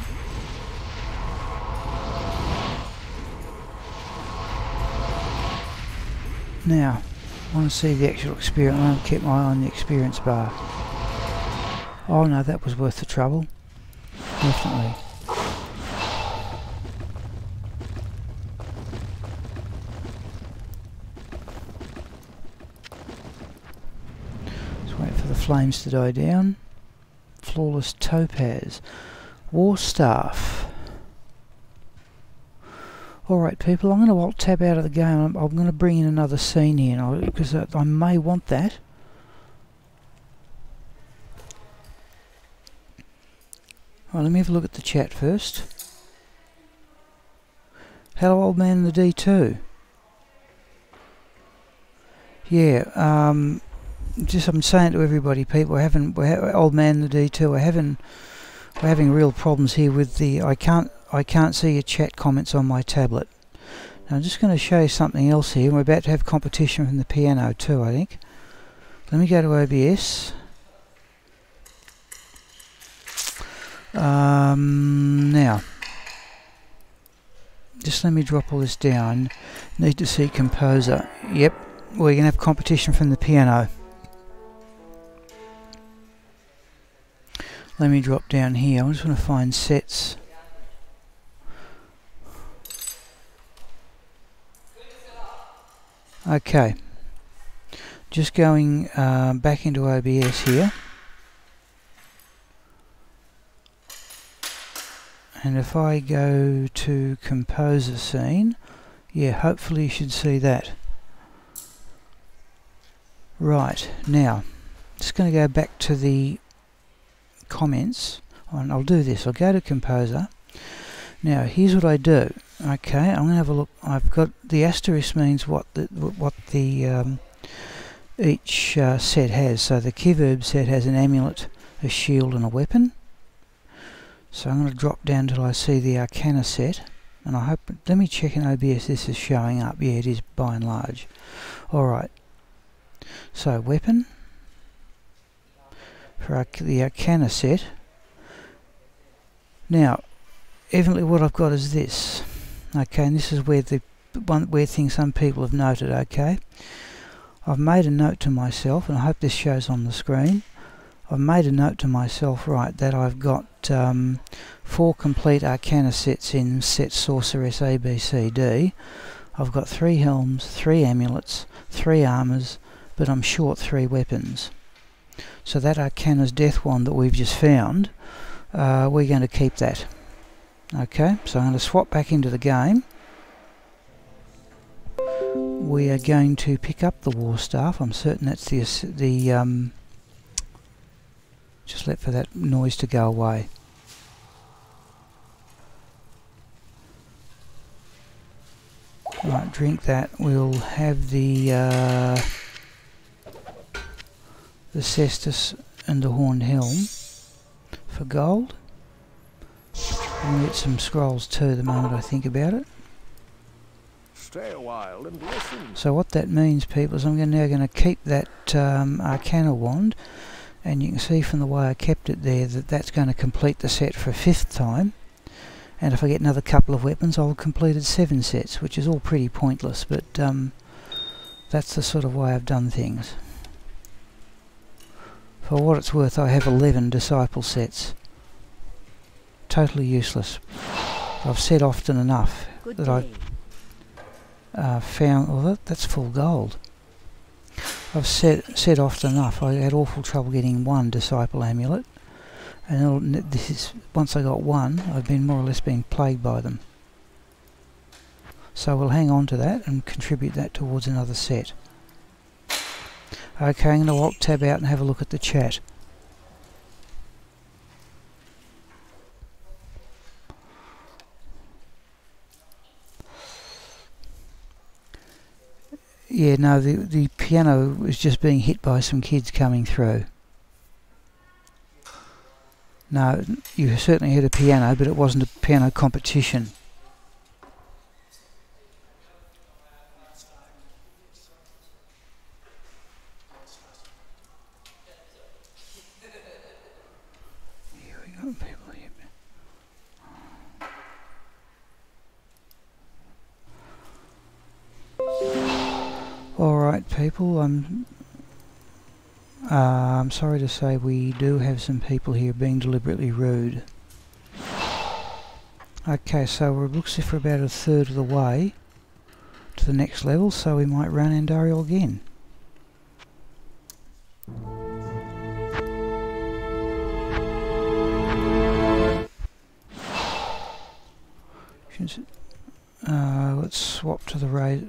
Now, I want to see the actual experience. I want to keep my eye on the experience bar. Oh no, that was worth the trouble. Definitely. Let's wait for the flames to die down. Flawless topaz. War staff. Alright people, I'm going to alt-tab out of the game. I'm going to bring in another scene here because I may want that. Right, let me have a look at the chat first. Hello old man in the D2. Yeah, just I'm saying to everybody, people, old man in the D2, we're having real problems here with the I can't see your chat comments on my tablet. Now I'm just going to show you something else here. We're about to have competition from the piano too, I think. Let me go to OBS. Now, just let me drop all this down. Need to see composer. Yep, we're going to have competition from the piano. Let me drop down here. I just want to find sets. Okay, just going back into OBS here. And if I go to composer scene, yeah, hopefully you should see that. Right, now, just going to go back to the comments, and I'll do this. I'll go to composer. Now, here's what I do. Okay, I'm going to have a look. I've got the asterisk means what the each set has. So the keyverb set has an amulet, a shield, and a weapon. So I'm going to drop down till I see the Arcana set, and I hope. Let me check in OBS. This is showing up. Yeah, it is by and large. All right. So weapon for the Arcana set. Now, evidently, what I've got is this. Okay, and this is where where things some people have noted. Okay, I've made a note to myself, and I hope this shows on the screen. I've made a note to myself, right, that I've got 4 complete Arcana sets in set Sorceress A, B, C, D. I've got 3 helms, 3 amulets, 3 armours, but I'm short 3 weapons. So that Arcana's Death Wand that we've just found, we're going to keep that. Okay, so I'm going to swap back into the game. We are going to pick up the War Staff. I'm certain that's the just let for that noise to go away. Right, drink that. We'll have the cestus and the horned helm for gold. I'll get some scrolls too the moment I think about it. Stay a while and listen. So what that means, people, is I'm now going to keep that Arcana wand. And you can see from the way I kept it there that that's going to complete the set for a 5th time. And if I get another couple of weapons, I'll have completed 7 sets, which is all pretty pointless, but that's the sort of way I've done things. For what it's worth, I have 11 disciple sets. Totally useless. I've said often enough that I've found... Well, that's full gold. I've said often enough I had awful trouble getting 1 disciple amulet, and this is once I got 1, I've been more or less being plagued by them. So we'll hang on to that and contribute that towards another set. Okay, I'm going to alt tab out and have a look at the chat. Yeah, no, the piano was just being hit by some kids coming through. No, you certainly had a piano, but it wasn't a piano competition. Here we go. Alright people, I'm sorry to say we do have some people here being deliberately rude. Okay, so it looks as if we're about a third of the way to the next level, so we might run Andariel again. Let's swap to the razor.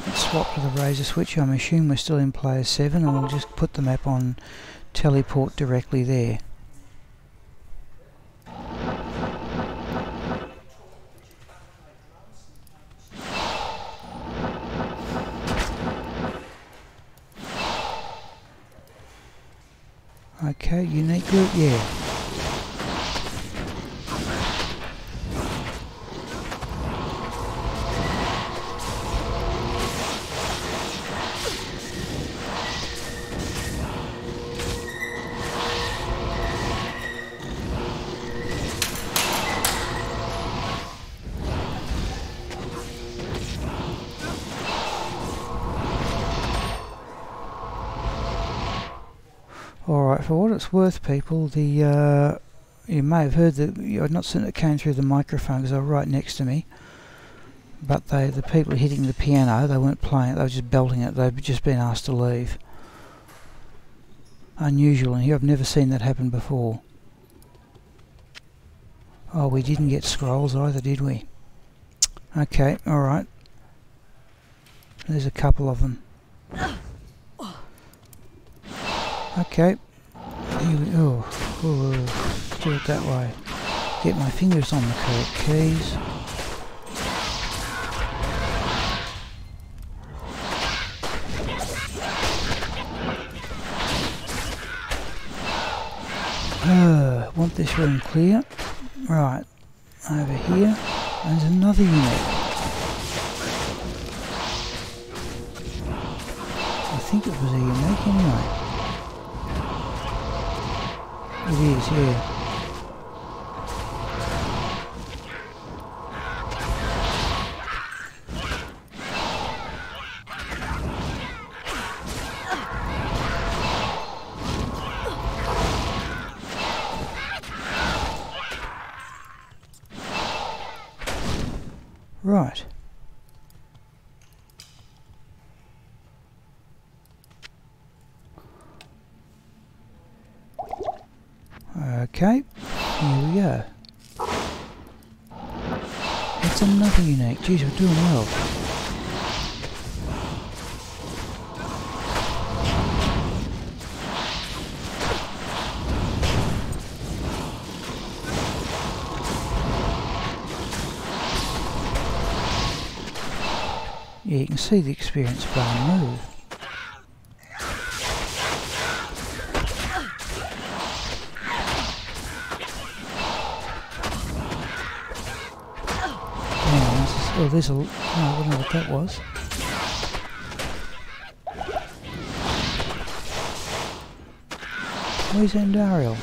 Let's swap to the razor switch. I'm assuming we're still in player 7, and we'll just put the map on teleport directly there. Okay, unique group, yeah. Alright, for what it's worth people, the you may have heard that, I'm not certain it came through the microphone because they were right next to me, but the people hitting the piano, they weren't playing it, they were just belting it, they've just been asked to leave. Unusual in here, I've never seen that happen before. Oh, we didn't get scrolls either, did we? Okay, alright. There's a couple of them. Okay, here we go. Let's do it that way. Get my fingers on the correct keys. Want this room clear. Right, over here, there's another unit. I think it was a unique anyway. It is, yeah. Right. Okay, here we go. It's another unique. Geez, we're doing well. Yeah, you can see the experience bar move. Oh, there's a... No, I don't know what that was. Where's Andariel?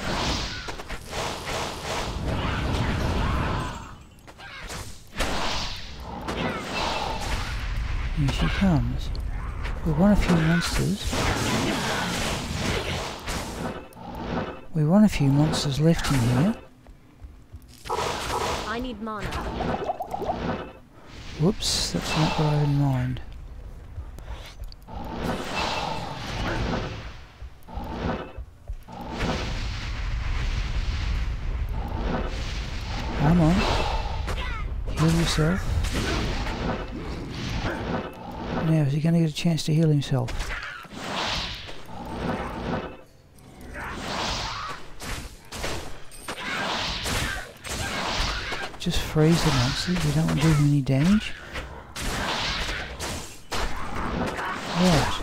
Here she comes. We want a few monsters. We want a few monsters left in here. I need mana. Whoops, that's not what I had in mind. Come on. Heal yourself. Now, is he going to get a chance to heal himself? Just freeze the monsters, we don't want to do them any damage. Right.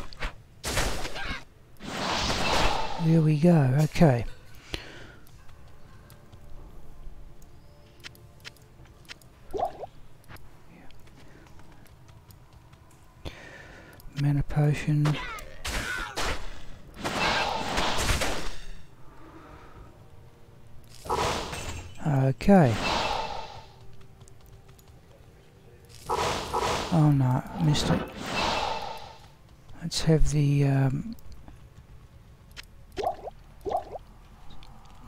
There we go, okay. Mana potion. Okay. Oh no, missed it.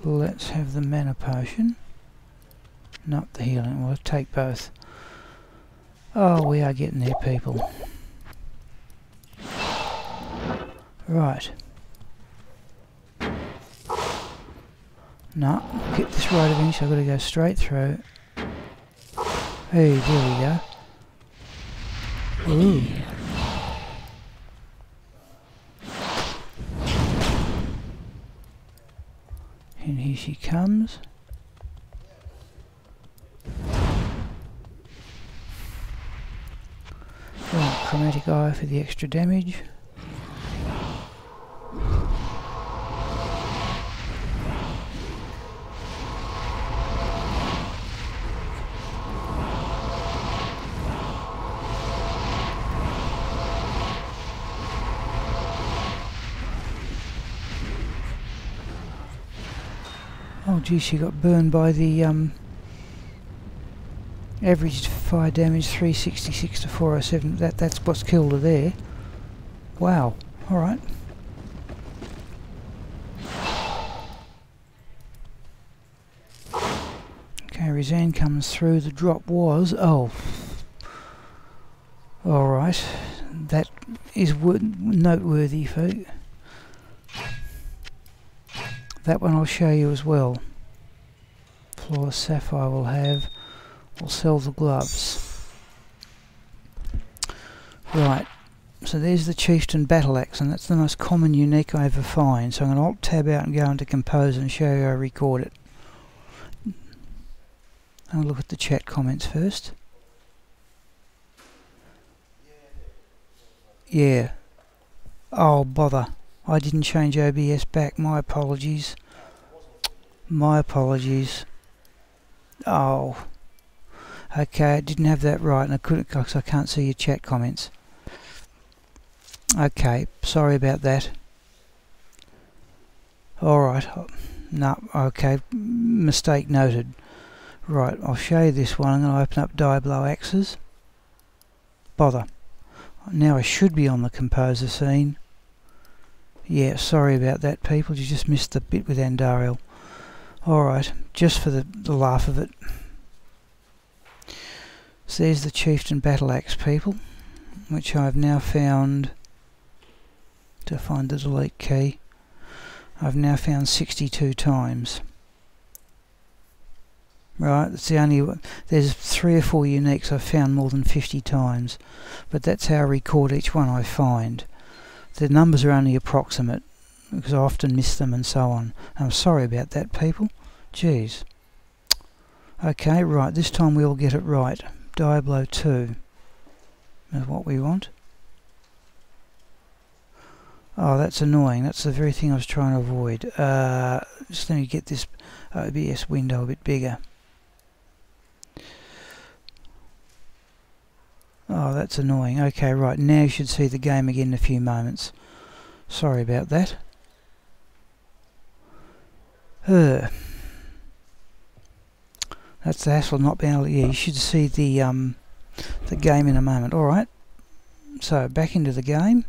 let's have the mana potion. Not the healing. We'll take both. Oh, we are getting there, people. Right. No, get this right eventually. I've got to go straight through. Hey, there we go. Ooh. And here she comes. Right, chromatic eye for the extra damage. Oh gee, she got burned by the average fire damage 366 to 407. That's what's killed her there. Wow. Alright. Okay, Rizan comes through. The drop was... oh. Alright. That is noteworthy, folks. That one I'll show you as well. Flawless Sapphire will have. We'll sell the gloves. Right, so there's the Chieftain Battle Axe, and that's the most common unique I ever find. So I'm going to Alt Tab out and go into Compose and show you how I record it. I'll look at the chat comments first. Yeah. Oh, bother. I didn't change OBS back. My apologies. My apologies. Oh. Okay, I didn't have that right, and I couldn't because I can't see your chat comments. Okay, sorry about that. Alright. No, okay. Mistake noted. Right, I'll show you this one. I'm going to open up Diablo Axes. Bother. Now I should be on the composer scene. Yeah, sorry about that, people. You just missed the bit with Andariel. Alright, just for the laugh of it. So there's the Chieftain Battle Axe, people, which I've now found, to find the delete key, I've now found 62 times. Right, that's the only one. There's 3 or 4 uniques I've found more than 50 times, but that's how I record each one I find. The numbers are only approximate, because I often miss them and so on. I'm sorry about that, people. Jeez. Okay, right, this time we'll get it right. Diablo 2 is what we want. Oh, that's annoying. That's the very thing I was trying to avoid. Just let me get this OBS window a bit bigger. Oh, that's annoying. Okay, right, now you should see the game again in a few moments. Sorry about that. That's the hassle of not being able to... yeah, you should see the game in a moment. Alright, so back into the game.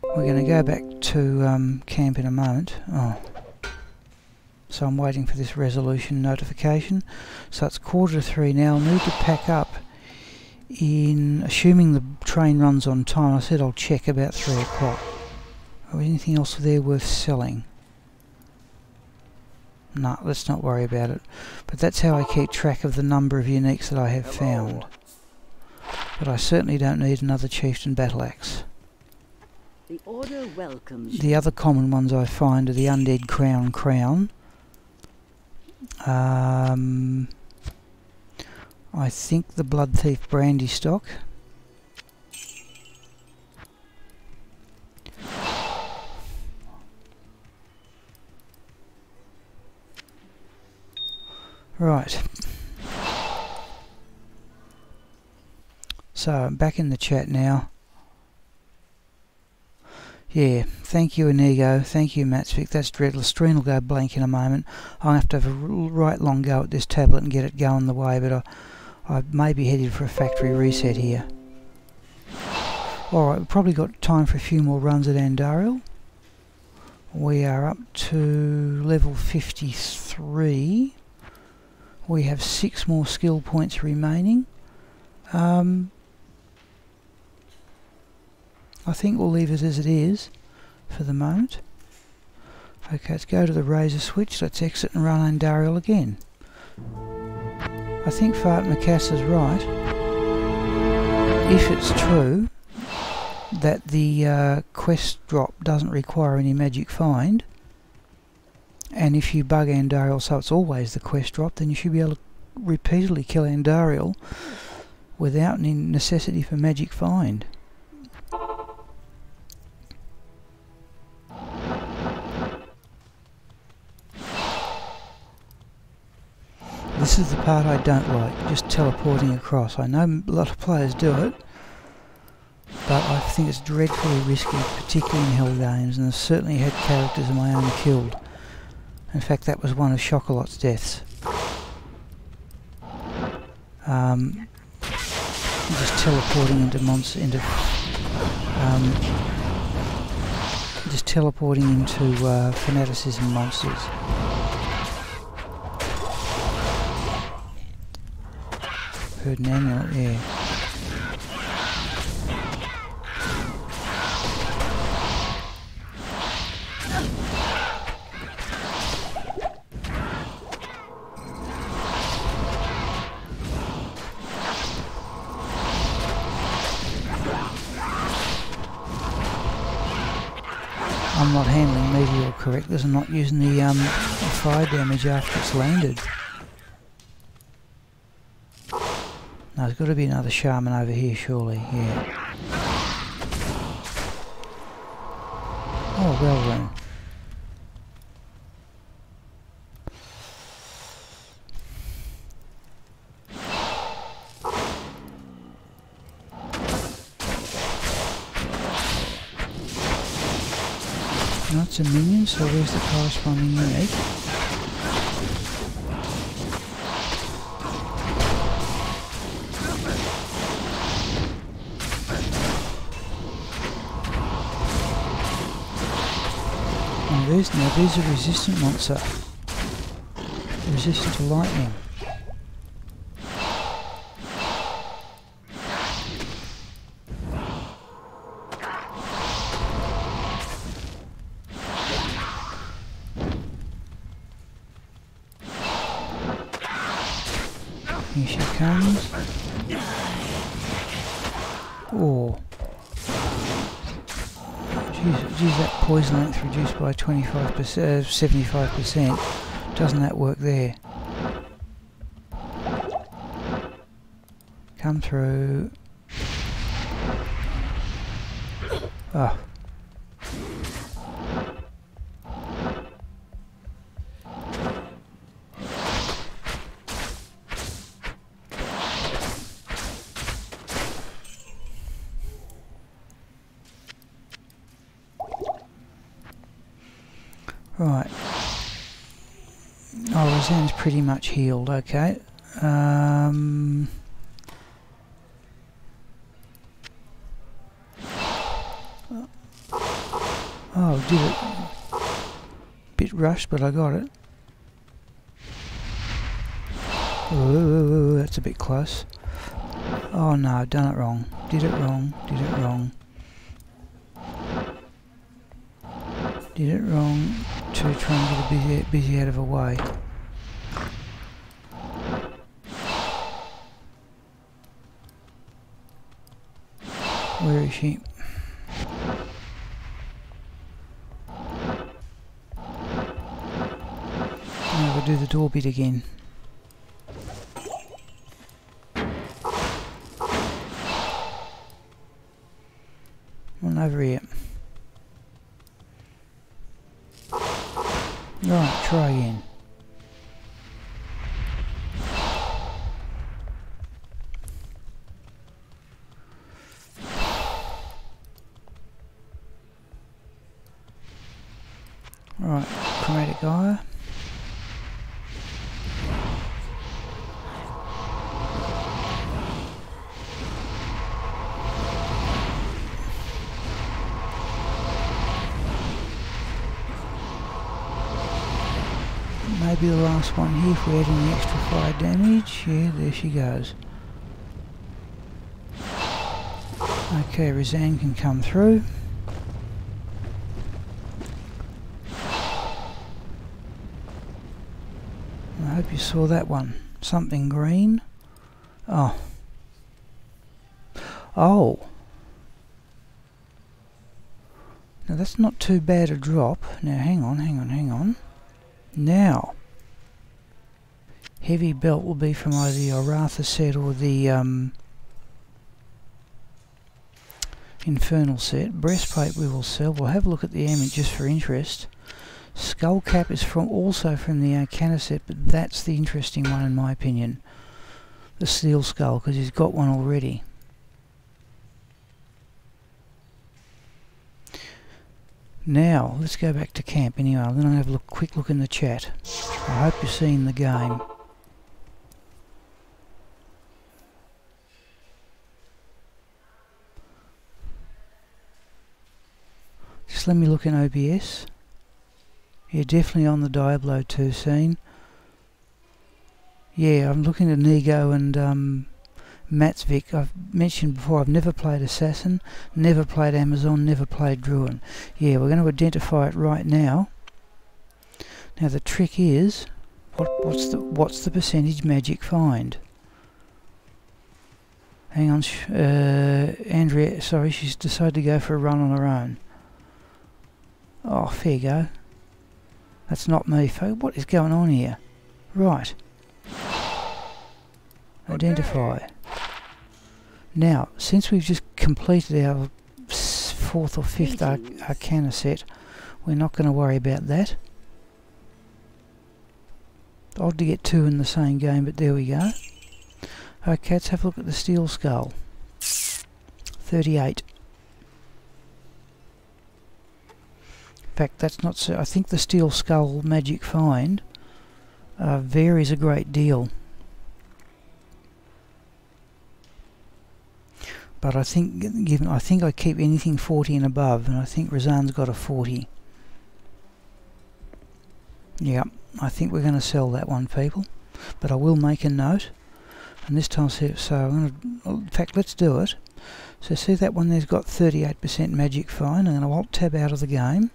We're going to go back to camp in a moment. Oh, so I'm waiting for this resolution notification. So it's 2:45 now. I'll need to pack up in, assuming the train runs on time. I said I'll check about 3 o'clock. Or anything else there worth selling? No, let's not worry about it. But that's how I keep track of the number of uniques that I have found. But I certainly don't need another Chieftain Battle Axe. The Order welcomes you. The other common ones I find are the Undead Crown. I think the Blood Thief Brandy Stock. Right. So I'm back in the chat now. Yeah, thank you Inigo, thank you Matspic, that's dreadless. Stream will go blank in a moment. I'll have to have a right long go at this tablet and get it going the way, but I may be headed for a factory reset here. Alright, we've probably got time for a few more runs at Andariel. We are up to level 53. We have 6 more skill points remaining. I think we'll leave it as it is for the moment. Okay, let's go to the razor switch. Let's exit and run Andariel again. I think Agneyastra is right. If it's true that the quest drop doesn't require any magic find, and if you bug Andariel so it's always the quest drop, then you should be able to repeatedly kill Andariel without any necessity for magic find. This is the part I don't like, just teleporting across. I know a lot of players do it, but I think it's dreadfully risky, particularly in Hell games, and I've certainly had characters of my own killed. In fact, that was one of Chocolatte's deaths. Just teleporting into fanaticism monsters. Heard an amulet, yeah. I'm not handling meteor correct because I'm not using the fire damage after it's landed. No, there's got to be another shaman over here, surely. Yeah. Oh, well then. That's a minion, so where's the corresponding unique? Now these are resistant monster. Resistant to lightning. Here she comes. Oh. Geez, that poison length reduced by 25%, 75%. Doesn't that work there? Come through. Oh. Right. Oh, Roseanne's pretty much healed, okay. Oh, did it. Bit rushed, but I got it. Oh, that's a bit close. Oh no, I've done it wrong. Did it wrong, did it wrong. Did it wrong to try and get a busy out of her way. Where is she? Now we'll do the door bit again. One over here. Right, try again. Right, chromatic eye. be the last one here if we add any extra fire damage. Yeah, there she goes. Okay, Razan can come through. I hope you saw that one. Something green. Oh. Oh. Now that's not too bad a drop. Now hang on. Now, heavy belt will be from either the Aratha set or the Infernal set. Breastplate we will sell. We'll have a look at the image just for interest. Skull cap is also from the Arcana set, but that's the interesting one in my opinion. The steel skull, because he's got one already. Now, let's go back to camp anyway, then I'll have a quick look in the chat. I hope you're seeing the game. Just let me look in OBS. Yeah, definitely on the Diablo 2 scene. Yeah, I'm looking at Nego and Matsvik. I've mentioned before, I've never played Assassin, never played Amazon, never played Druid. Yeah, we're going to identify it right now. Now the trick is, what's the percentage magic find? Hang on, Andrea, sorry, she's decided to go for a run on her own. Oh, fair go. That's not me, folks. What is going on here? Right. Identify. Now, since we've just completed our 4th or 5th Arcana set, we're not going to worry about that. Odd to get 2 in the same game, but there we go. Okay, let's have a look at the steel skull. 38. In fact, that's not so. I think the steel skull magic find varies a great deal. But I think I keep anything 40 and above, and I think Razan's got a 40. Yeah, I think we're going to sell that one, people. But I will make a note, and this time so I'm going to. In fact, let's do it. So see that one there's got 38% magic find. I'm going to alt tab out of the game.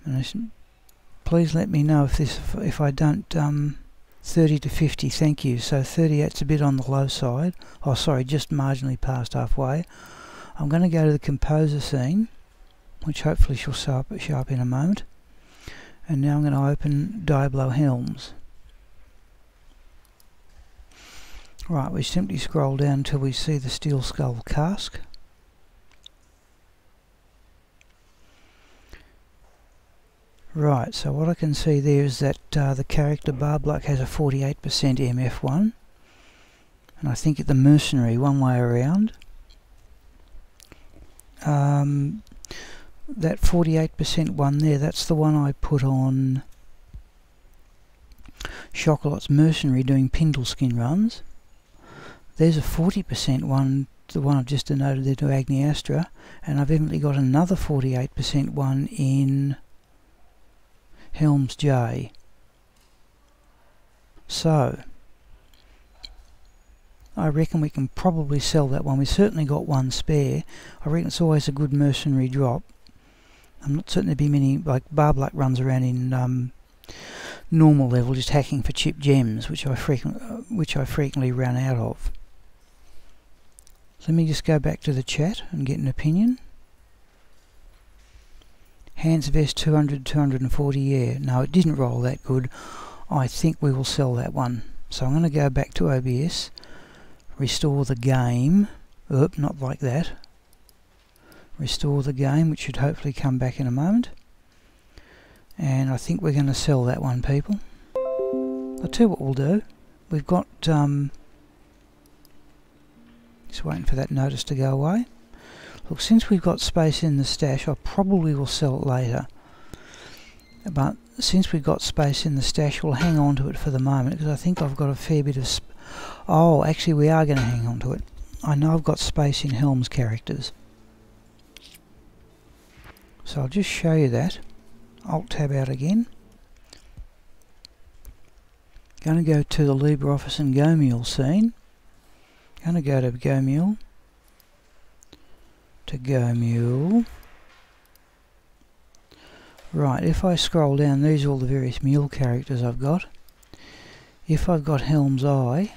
And please let me know if I don't 30 to 50, thank you. So 38's a bit on the low side. Oh sorry, just marginally past halfway. I'm going to go to the composer scene, which hopefully shall show up in a moment. And now I'm going to open Diablo Helms. Right, we simply scroll down until we see the steel skull cask. Right, so what I can see there is that the character Barbluck has a 48% MF1, and I think the mercenary one way around. That 48% one there, that's the one I put on Chocolat's mercenary doing Pindle skin runs. There's a 40% one, the one I've just denoted there to Agneyastra, and I've evidently got another 48% one in Helms J. So I reckon we can probably sell that one. We've certainly got one spare. I reckon it's always a good mercenary drop. I'm not certain there'd be many, like Barbluck runs around in normal level just hacking for chip gems, which I frequently run out of. So let me just go back to the chat and get an opinion. Hands vest 200, 240, yeah. No, it didn't roll that good. I think we will sell that one. So I'm going to go back to OBS, restore the game. Oop, not like that. Restore the game, which should hopefully come back in a moment. And I think we're going to sell that one, people. I'll tell you what we'll do. We've got... just waiting for that notice to go away. Look, since we've got space in the stash, I probably will sell it later. But since we've got space in the stash, we'll hang on to it for the moment, because I think I've got a fair bit of... Oh, actually we are going to hang on to it. I know I've got space in Helm's characters. So I'll just show you that. Alt tab out again. Going to go to the LibreOffice and Gomule scene. Going to go to Gomule. To Gomule. Right, if I scroll down, these are all the various mule characters I've got. If I've got Helm's I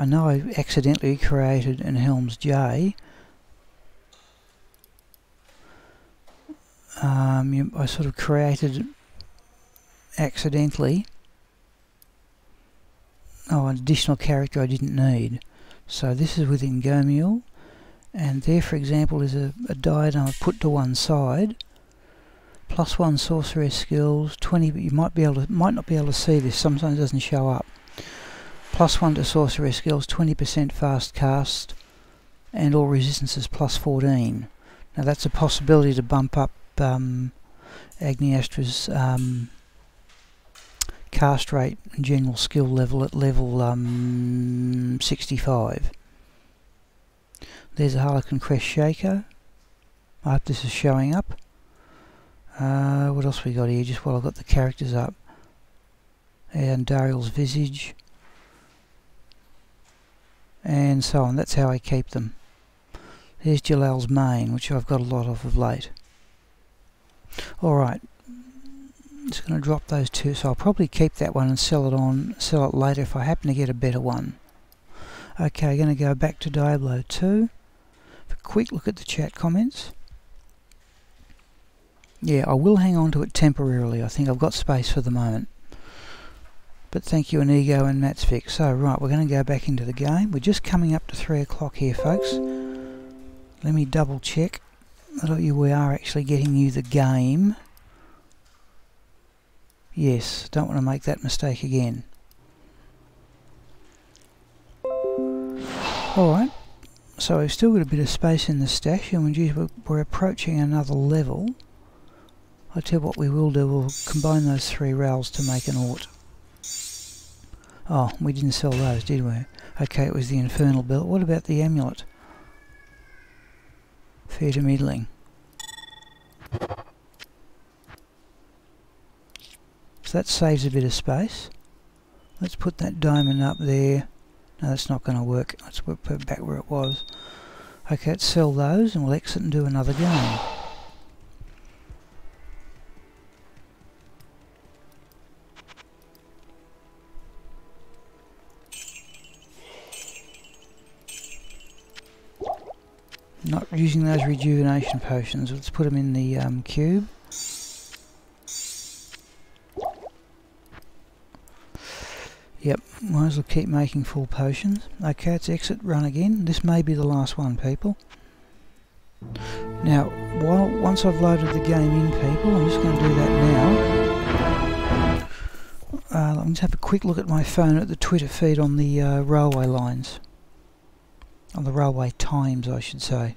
know I accidentally created an Helm's J. I sort of created accidentally an additional character I didn't need. So this is within Gomule, and there, for example, is a diadem I've put to one side. +1 sorceress skills, 20. But you might not be able to see this. Sometimes it doesn't show up. +1 to sorceress skills, 20% fast cast, and all resistances +14. Now that's a possibility to bump up Agneyastra's cast rate and general skill level at level 65. There's a Harlequin Crest Shaker. I hope this is showing up. What else we got here? Just while I've got the characters up. And Dariel's Visage. And so on. That's how I keep them. Here's Jalal's Mane, which I've got a lot of late. Alright. Just going to drop those two. So I'll probably keep that one and sell it later if I happen to get a better one. Okay, going to go back to Diablo 2. Have a quick look at the chat comments. Yeah, I will hang on to it temporarily. I think I've got space for the moment. But thank you, Inigo and Matt's Fix. So, right, we're going to go back into the game. We're just coming up to 3 o'clock here, folks. Let me double check that we are actually getting you the game. Yes, don't want to make that mistake again. Alright, so we've still got a bit of space in the stash, and we're approaching another level. I tell you what we will do, we'll combine those 3 rails to make an Ort. Oh, we didn't sell those, did we? Okay, it was the Infernal Belt. What about the Amulet? Fair to middling. So that saves a bit of space. Let's put that diamond up there. No, that's not going to work. Let's put it back where it was. Okay, let's sell those and we'll exit and do another game. Not using those rejuvenation potions. Let's put them in the cube. Yep, might as well keep making full potions. Okay, let's exit, run again. This may be the last one, people. Now, once I've loaded the game in, people, I'm just going to do that now. Let me just have a quick look at my phone at the Twitter feed on the railway lines. On the railway times, I should say.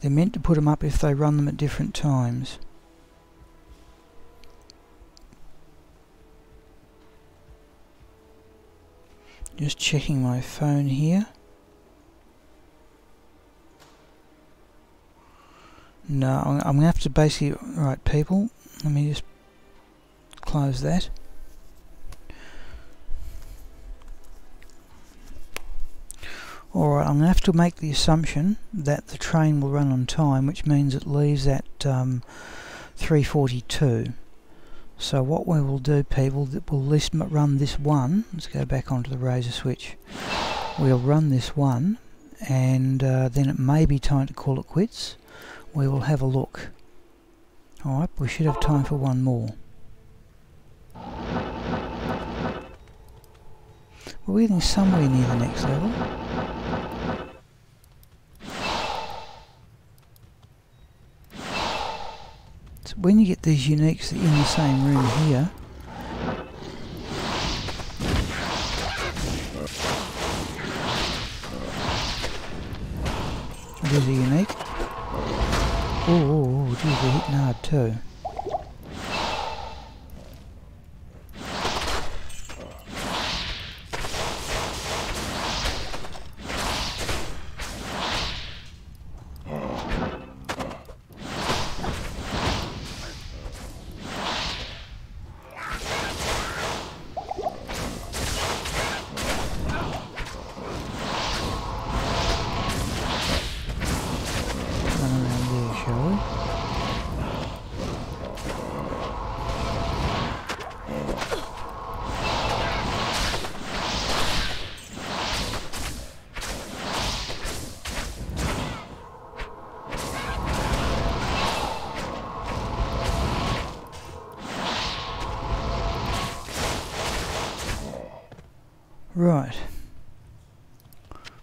They're meant to put them up if they run them at different times. Just checking my phone here. No, I'm going to have to basically... Right, people, let me just close that. Alright, I'm going to have to make the assumption that the train will run on time, which means it leaves at 3:42. So what we will do, people, we'll at least run this one. Let's go back onto the razor switch. We'll run this one, and then it may be time to call it quits. We will have a look. Alright, we should have time for one more. We're getting somewhere near the next level. So when you get these uniques in the same room here, there's a unique. Oh, geez, we're hitting hard too. Right.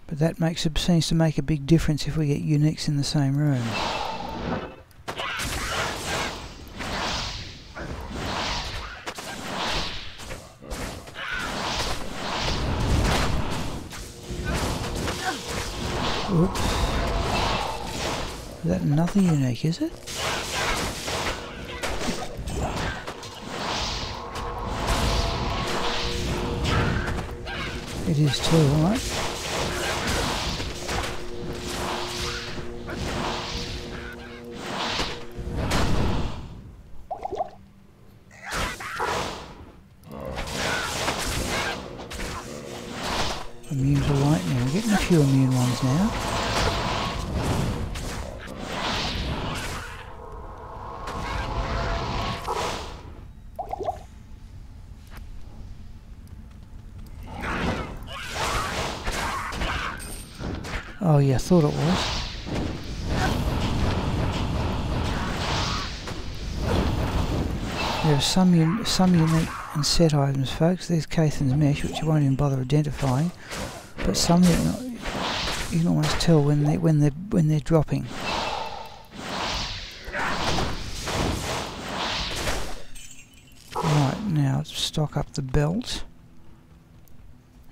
But that seems to make a big difference if we get uniques in the same room. Oops. Is that another unique, is it? It is too, alright. Immune to lightning. We're getting a few immune ones now. Oh yeah, I thought it was. There are some unique and set items, folks. There's Cathan's mesh, which you won't even bother identifying, but some that you can almost tell when they're dropping. Right, now let's stock up the belt.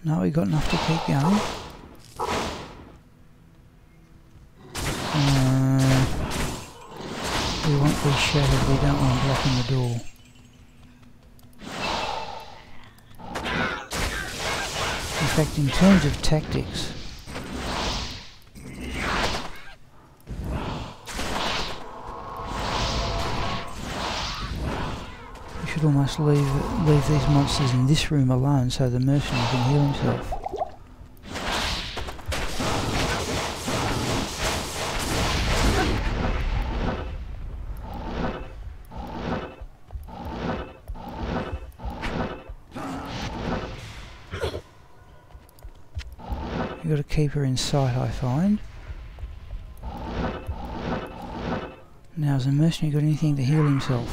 No, we've got enough to keep going. We won't be shattered, we don't want blocking the door. In fact, in terms of tactics, we should almost leave these monsters in this room alone so the mercenary can heal himself. You've got to keep her in sight, I find. Now, has the mercenary got anything to heal himself?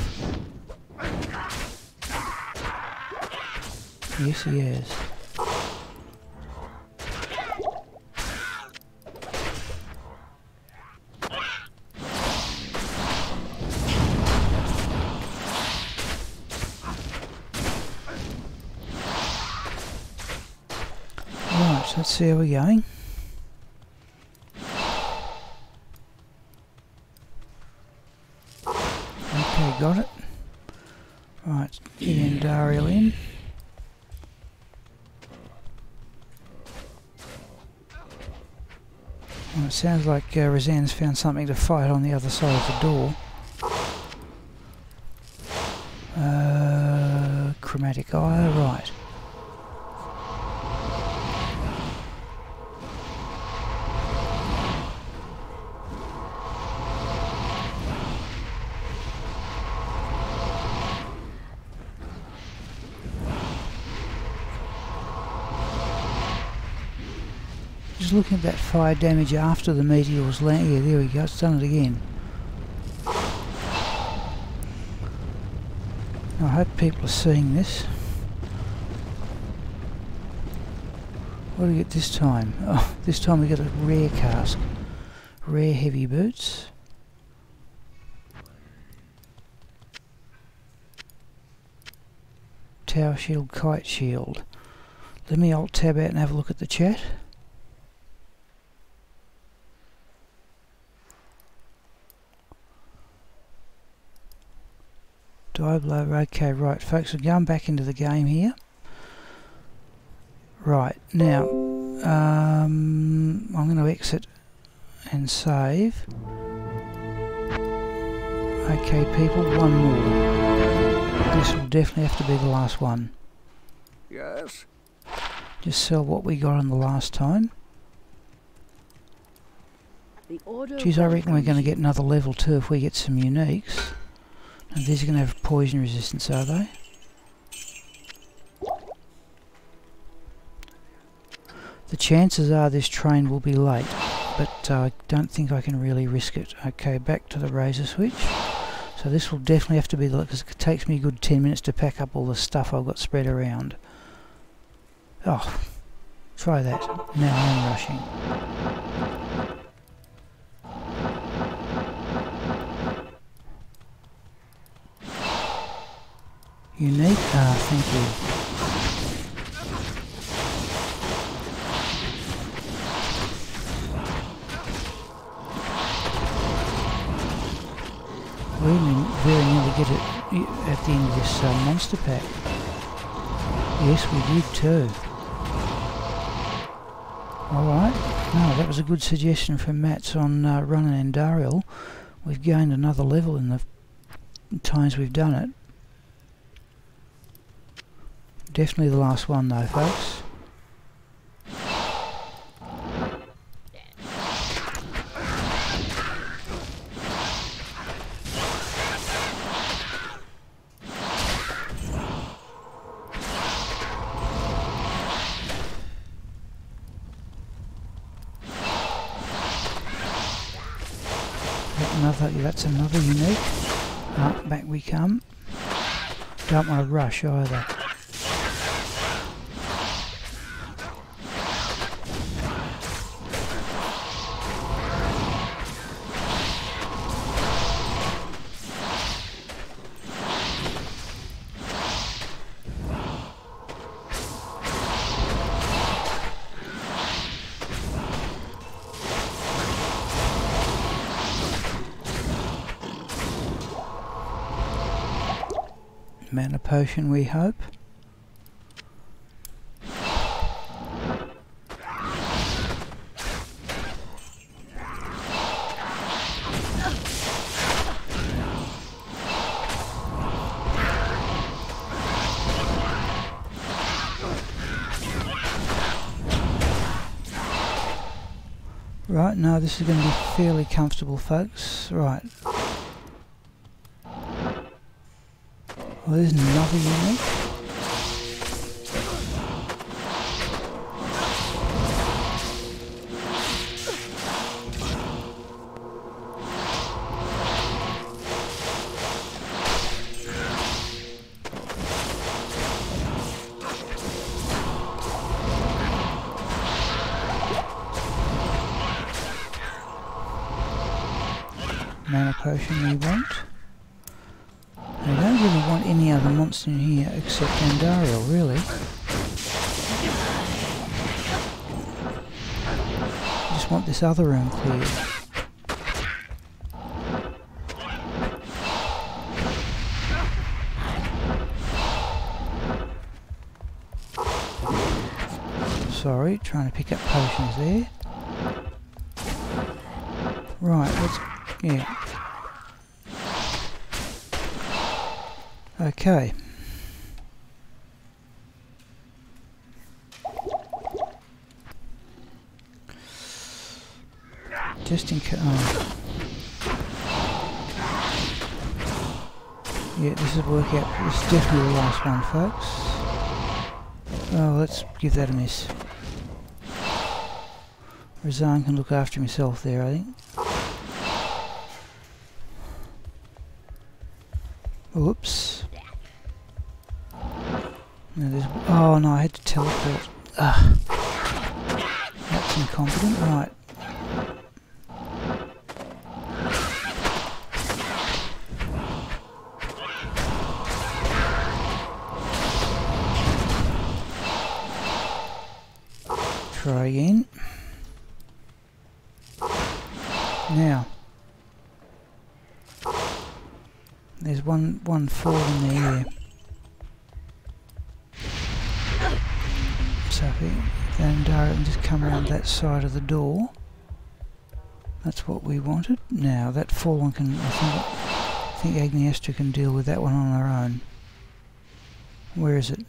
Yes, he has. Right, let's see how we're going. Okay, got it. Right, get Andariel in. Well, it sounds like Roseanne's found something to fight on the other side of the door. Chromatic eye, right. Just looking at that fire damage after the meteors land. Yeah, there we go, it's done it again. I hope people are seeing this. What do we get this time? Oh, this time we get a rare cask. Rare heavy boots. Tower shield, kite shield. Let me alt tab out and have a look at the chat. Diablo, okay, right folks, we're going back into the game here. Right, now, I'm going to exit and save. Okay people, one more. This will definitely have to be the last one. Yes? Just sell what we got on the last time. The order Geez, I reckon we're going to get another level 2 if we get some uniques. And these are going to have poison resistance, are they? The chances are this train will be late, but I don't think I can really risk it. Okay, back to the razor switch. So this will definitely have to be, because it takes me a good 10 minutes to pack up all the stuff I've got spread around. Oh, Try that. Now I am rushing. Unique? Ah, thank you. We very nearly get it at the end of this monster pack. Yes, we did too. Alright, no, that was a good suggestion from Matt's on running Andariel. We've gained another level in the times we've done it. Definitely the last one though, folks. That's another unique. Back we come. Don't want to rush either. Mana potion, we hope. Right, now this is going to be fairly comfortable, folks. Right. Well, there's another unique. Mana potion we want. I don't really want any other monster in here except Andariel, really. I just want this other room cleared. Sorry, trying to pick up potions there. Right, let's... yeah. Okay. Just in case... oh. Yeah, this is work out. This is definitely the last one, folks. Oh, let's give that a miss. Razan can look after himself there, I think. Whoops. No, oh no, I had to teleport. Ugh. That's incompetent. Right. Try again. Now. There's one fall in there. So if we then just come around that side of the door. That's what we wanted. Now that fallen can, I think Agneyastra can deal with that one on her own. Where is it?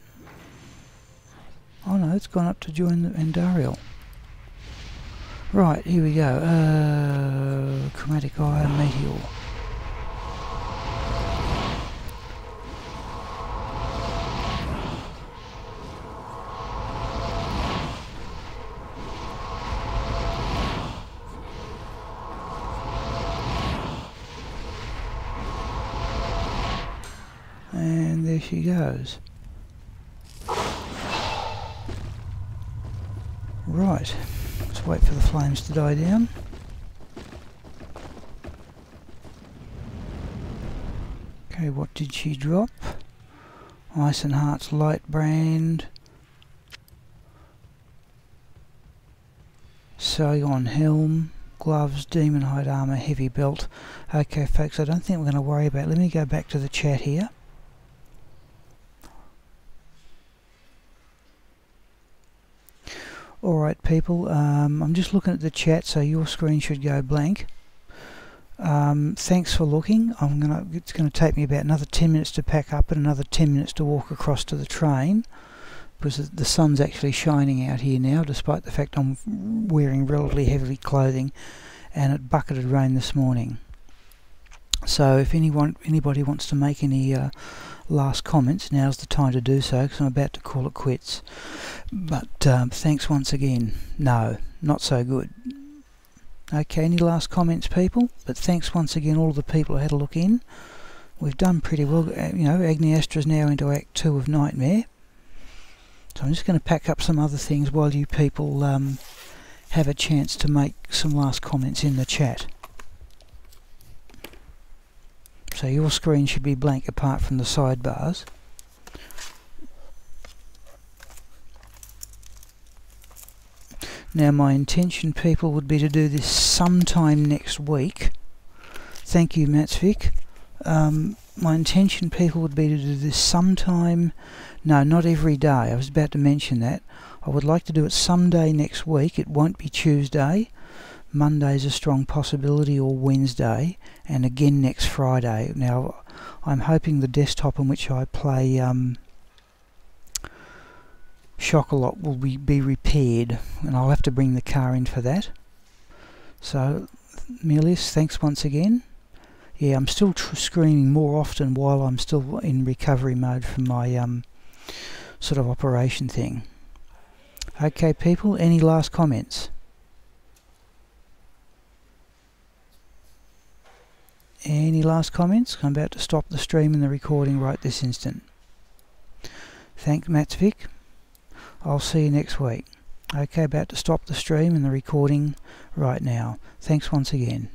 Oh no, it's gone up to join the Andariel. Right, here we go. Chromatic Eye Meteor. And there she goes. Right, let's wait for the flames to die down. Okay, what did she drop? Ice and Hearts light brand. Saigon helm. Gloves, demon hide armour, heavy belt. Okay folks, I don't think we're going to worry about it. Let me go back to the chat here. Alright people, I'm just looking at the chat, so your screen should go blank. Thanks for looking. It's going to take me about another 10 minutes to pack up and another 10 minutes to walk across to the train, because the sun's actually shining out here now, despite the fact I'm wearing relatively heavy clothing and it bucketed rain this morning. So if anybody wants to make any last comments, now's the time to do so, because I'm about to call it quits. But thanks once again. No, not so good. Okay, any last comments people? But thanks once again all the people who had a look in. We've done pretty well. You know, Agneyastra is now into Act 2 of Nightmare. So I'm just going to pack up some other things while you people have a chance to make some last comments in the chat. So your screen should be blank apart from the sidebars. Now my intention people would be to do this sometime next week. Thank you Matsvik. My intention people would be to do this sometime, no, not every day. I was about to mention that. I would like to do it someday next week. It won't be Tuesday. Monday's a strong possibility, or Wednesday, and again next Friday. Now I'm hoping the desktop on which I play Chocolat will be repaired, and I'll have to bring the car in for that. So Milius, thanks once again. Yeah, I'm still screaming more often while I'm still in recovery mode from my sort of operation thing. Okay people, any last comments? Any last comments? I'm about to stop the stream and the recording right this instant. Thanks Matsvik. I'll see you next week. Okay, about to stop the stream and the recording right now. Thanks once again.